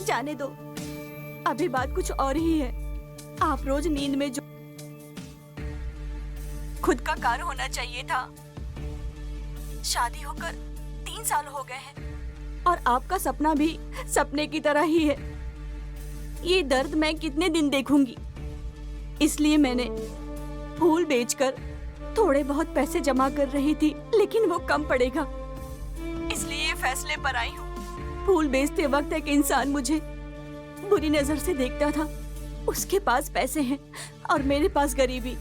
जाने दो, अभी बात कुछ और ही है। आप रोज नींद में जो खुद का कार होना चाहिए था। शादी होकर 3 साल हो गए हैं और आपका सपना भी सपने की तरह ही है। ये दर्द मैं कितने दिन देखूंगी? इसलिए मैंने फूल बेचकर थोड़े बहुत पैसे जमा कर रही थी, लेकिन वो कम पड़ेगा, इसलिए ये फैसले पर आई हूँ। फूल बेचते वक्त एक इंसान मुझे बुरी नजर से देखता था। उसके पास पैसे हैं और मेरे पास गरीबी।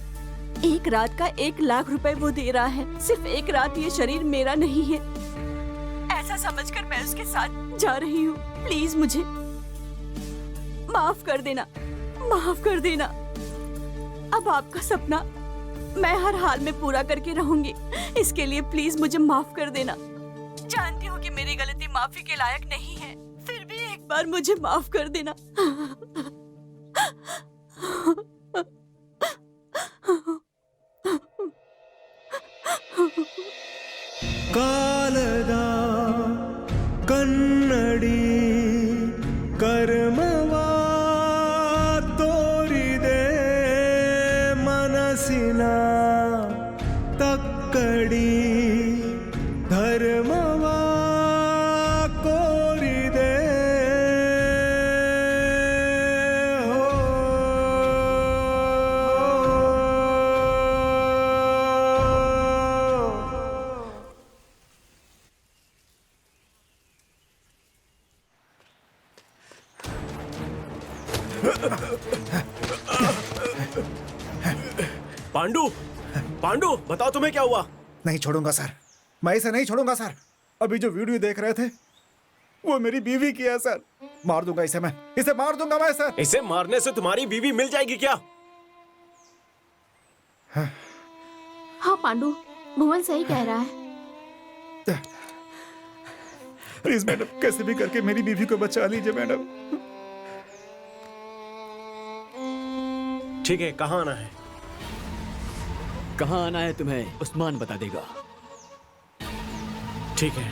एक रात का 1 लाख रुपए वो दे रहा है। सिर्फ एक रात ये शरीर मेरा नहीं है, ऐसा समझकर मैं उसके साथ जा रही हूँ। प्लीज मुझे माफ कर देना, माफ कर देना। अब आपका सपना मैं हर हाल में पूरा करके रहूंगी। इसके लिए प्लीज मुझे माफ कर देना। जानती हूँ कि मेरी गलती माफी के लायक नहीं है, फिर भी एक बार मुझे माफ कर देना। ಕಾಲದ ಕನ್ನಡಿ ಕರ್ಮವ ತೋರಿದೆ ಮನಸ್ಸಿನ ತಕ್ಕಡಿ ಧರ್ಮವ ಕೋರಿದೆ पांडु, पांडु, बताओ तुम्हें क्या हुआ? नहीं छोड़ूंगा सर, मैं इसे नहीं छोड़ूंगा सर। अभी जो वीडियो देख रहे थे वो मेरी बीवी की है सर। मार दूंगा इसे, मैं इसे मार दूंगा मैं सर। इसे मारने से तुम्हारी बीवी मिल जाएगी क्या? हाँ पांडु, भुवन सही कह रहा है। प्लीज मैडम, कैसे भी करके मेरी बीवी को बचा लीजिए मैडम। ठीक है, कहाँ आना है? कहाँ आना है तुम्हें उस्मान बता देगा। ठीक है।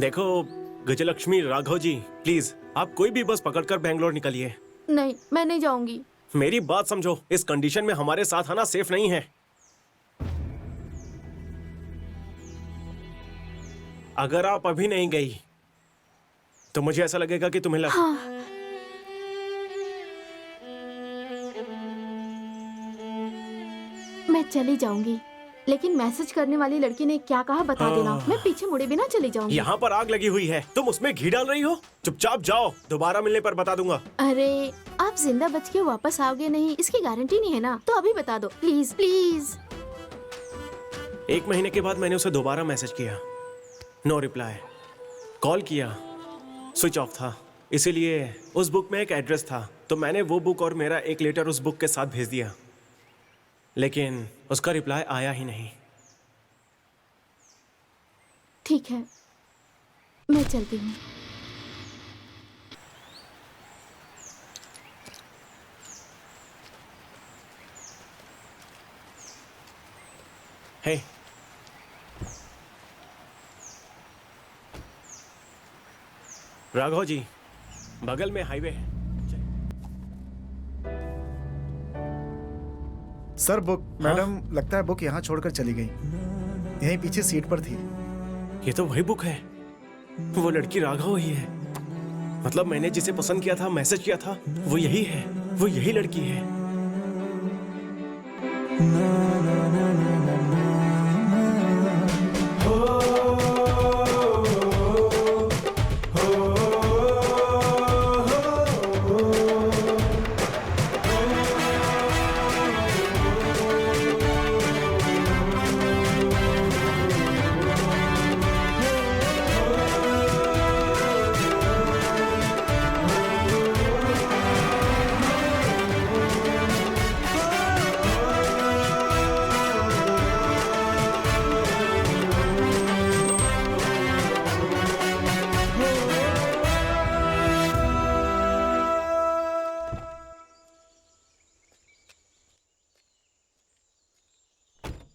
देखो गजलक्ष्मी, राघव जी, प्लीज आप कोई भी बस पकड़कर बेंगलोर निकलिए। नहीं, मैं नहीं जाऊंगी। मेरी बात समझो, इस कंडीशन में हमारे साथ आना सेफ नहीं है। अगर आप अभी नहीं गई तो मुझे ऐसा लगेगा कि तुम्हें मैं चली जाऊंगी, लेकिन मैसेज करने वाली लड़की ने क्या कहा बता देना। मैं पीछे मुड़े बिना चली जाऊंगी। यहाँ पर आग लगी हुई है, तुम उसमें घी डाल रही हो। चुपचाप जाओ, दोबारा मिलने पर बता दूंगा। अरे आप जिंदा बच के वापस आओगे नहीं, इसकी गारंटी नहीं है ना, तो अभी बता दो प्लीज प्लीज। 1 महीने के बाद मैंने उसे दोबारा मैसेज किया, नो रिप्लाई। कॉल किया, स्विच ऑफ था। इसीलिए उस बुक में एक एड्रेस था, तो मैंने वो बुक और मेरा एक लेटर उस बुक के साथ भेज दिया, लेकिन उसका रिप्लाई आया ही नहीं। ठीक है, मैं चलती हूँ। हे, राघव जी, बगल में हाईवे है। सर बुक, मैडम लगता है बुक यहाँ छोड़कर चली गई। यहीं पीछे सीट पर थी। ये तो वही बुक है, वो लड़की राघव ही है। मतलब मैंने जिसे पसंद किया था, मैसेज किया था, वो यही है, वो यही लड़की है।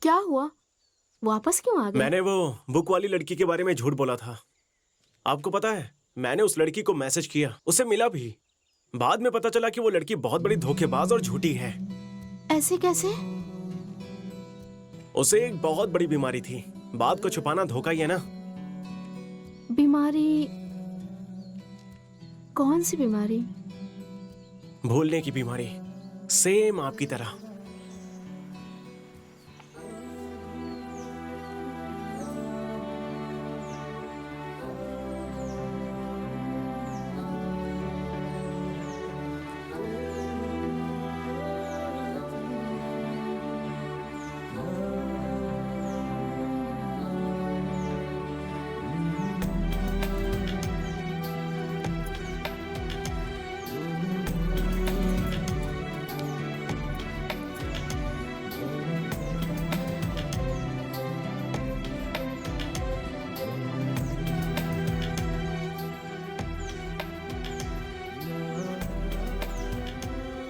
क्या हुआ? वापस क्यों आ गए? मैंने वो बुक वाली लड़की के बारे में झूठ बोला था। आपको पता है, मैंने उस लड़की को मैसेज किया, उसे मिला भी। बाद में पता चला कि वो लड़की बहुत बड़ी धोखेबाज और झूठी है। ऐसे कैसे? उसे एक बहुत बड़ी बीमारी थी। बात को छुपाना धोखा ही है ना। बीमारी? कौन सी बीमारी? भूलने की बीमारी, सेम आपकी तरह।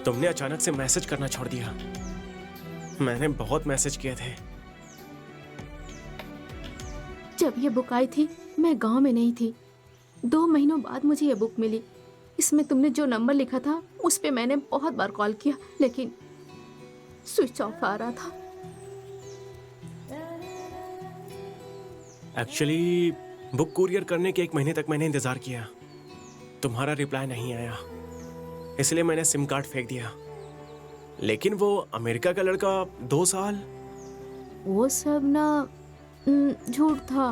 तुमने अचानक से मैसेज करना छोड़ दिया। मैंने बहुत मैसेज किए थे। जब ये बुक आई थी मैं गांव में नहीं थी। 2 महीनों बाद मुझे ये बुक मिली। इसमें तुमने जो नंबर लिखा था उस पे मैंने बहुत बार कॉल किया, लेकिन स्विच ऑफ आ रहा था। एक्चुअली बुक कुरियर करने के 1 महीने तक मैंने इंतजार किया। तुम्हारा रिप्लाई नहीं आया, इसलिए मैंने सिम कार्ड फेंक दिया। लेकिन वो अमेरिका का लड़का 2 साल। वो सब ना झूठ था।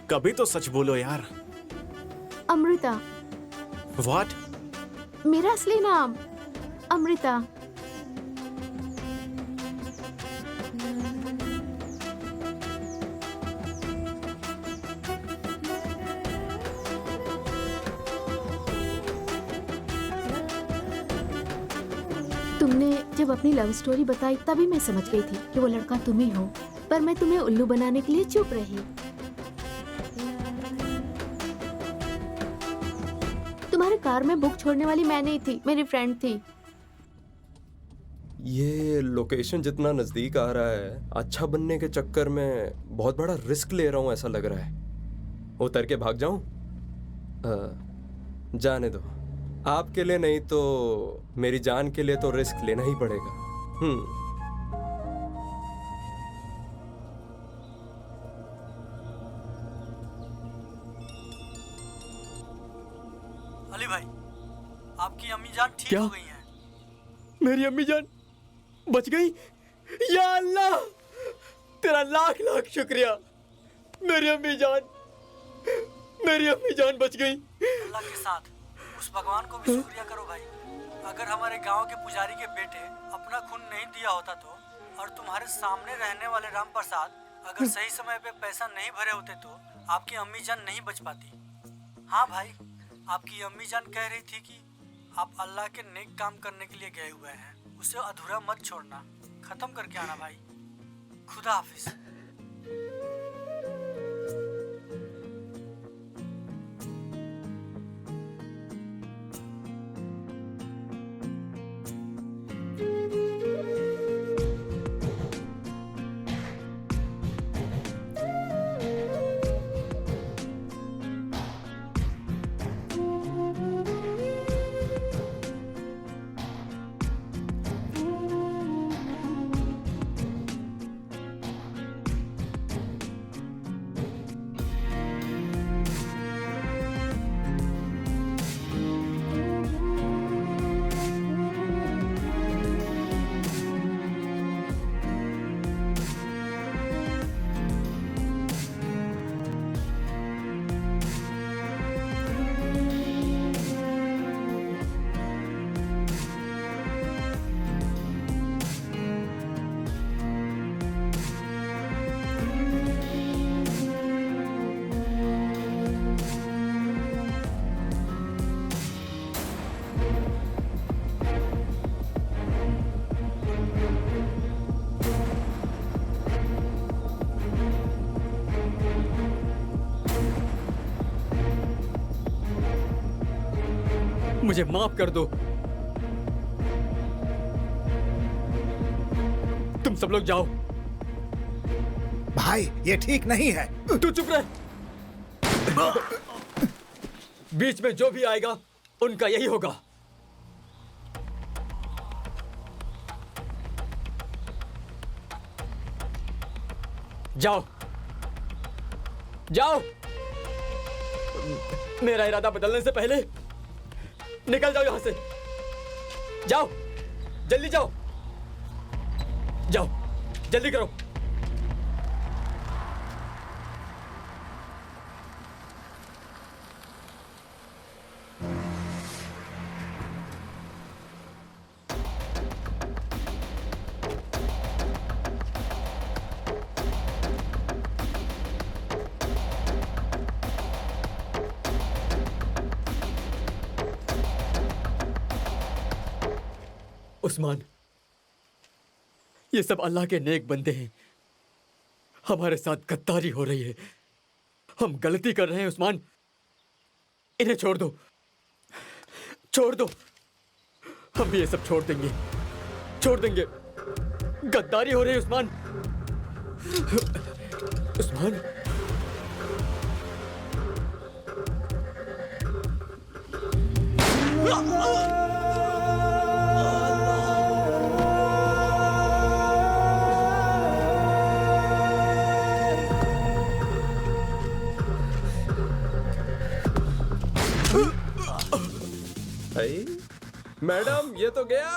कभी तो सच बोलो यार। अमृता। व्हाट? मेरा असली नाम अमृता। तुमने जब अपनी लव स्टोरी बताई तभी मैं समझ गई थी कि वो लड़का तुम ही हो, पर मैं तुम्हें उल्लू बनाने के लिए चुप रही। तुम्हारे कार में बुक छोड़ने वाली मैं नहीं थी, मेरी फ्रेंड थी। ये लोकेशन जितना नजदीक आ रहा है, अच्छा बनने के चक्कर में बहुत बड़ा रिस्क ले रहा हूं ऐसा लग रहा है। उतर के भाग जाऊं? जाने दो। आपके लिए नहीं तो मेरी जान के लिए तो रिस्क लेना ही पड़ेगा। अली भाई, आपकी अम्मी जान ठीक हो गई हैं। मेरी अम्मी जान बच गई? या अल्लाह, तेरा लाख लाख शुक्रिया। मेरी अम्मी जान बच गई। अल्लाह के साथ उस भगवान को भी शुक्रिया करो भाई। अगर हमारे गांव के पुजारी के बेटे अपना खून नहीं दिया होता तो, और तुम्हारे सामने रहने वाले राम प्रसाद अगर सही समय पे पैसा नहीं भरे होते तो आपकी अम्मी जान नहीं बच पाती। हाँ भाई, आपकी अम्मी जान कह रही थी कि आप अल्लाह के नेक काम करने के लिए गए हुए हैं, उसे अधूरा मत छोड़ना, खत्म करके आना भाई। खुदा हाफिज। मुझे माफ कर दो। तुम सब लोग जाओ। भाई ये ठीक नहीं है। तू चुप रह। बीच में जो भी आएगा उनका यही होगा। जाओ जाओ। मेरा इरादा बदलने से पहले निकल जाओ यहां से। जाओ जल्दी जाओ। जाओ जल्दी करो। उस्मान, ये सब अल्लाह के नेक बंदे हैं। हमारे साथ गद्दारी हो रही है। हम गलती कर रहे हैं उस्मान। इन्हें छोड़ दो, छोड़ दो। हम भी ये सब छोड़ देंगे, छोड़ देंगे। गद्दारी हो रही है उस्मान। उस्मान, मैडम ये तो गया।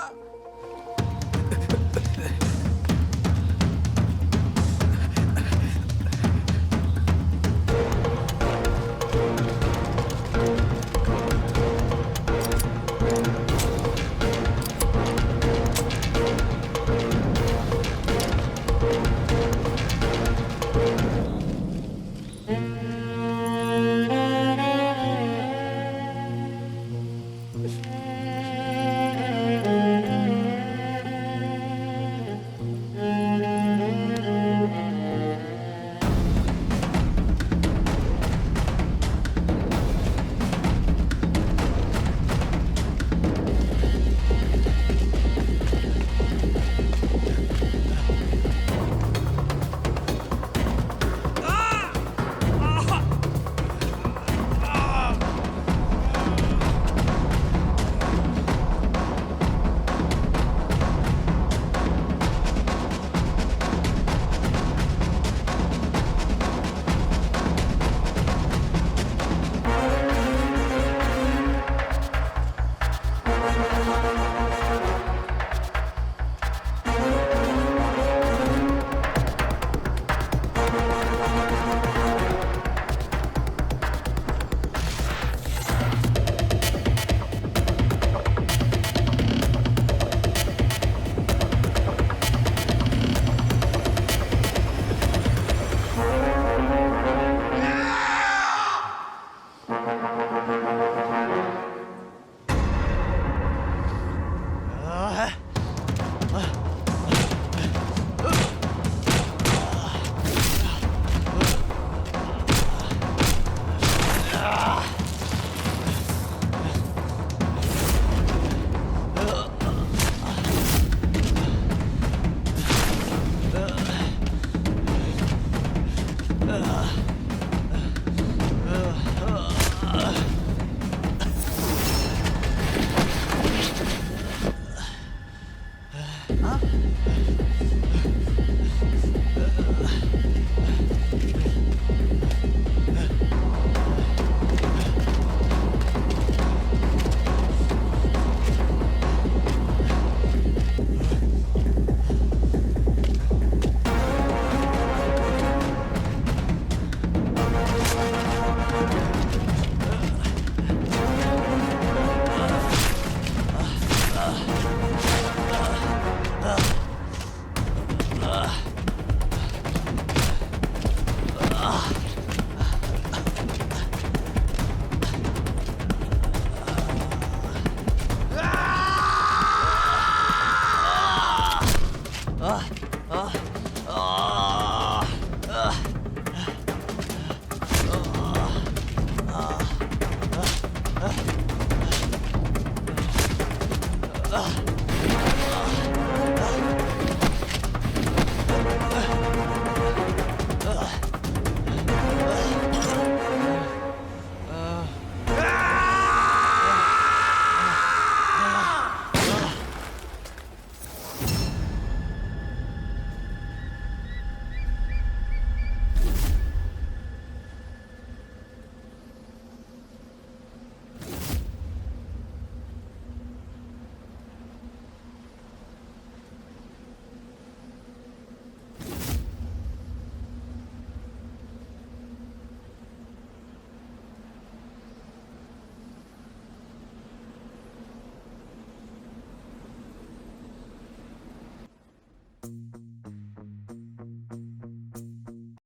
आह!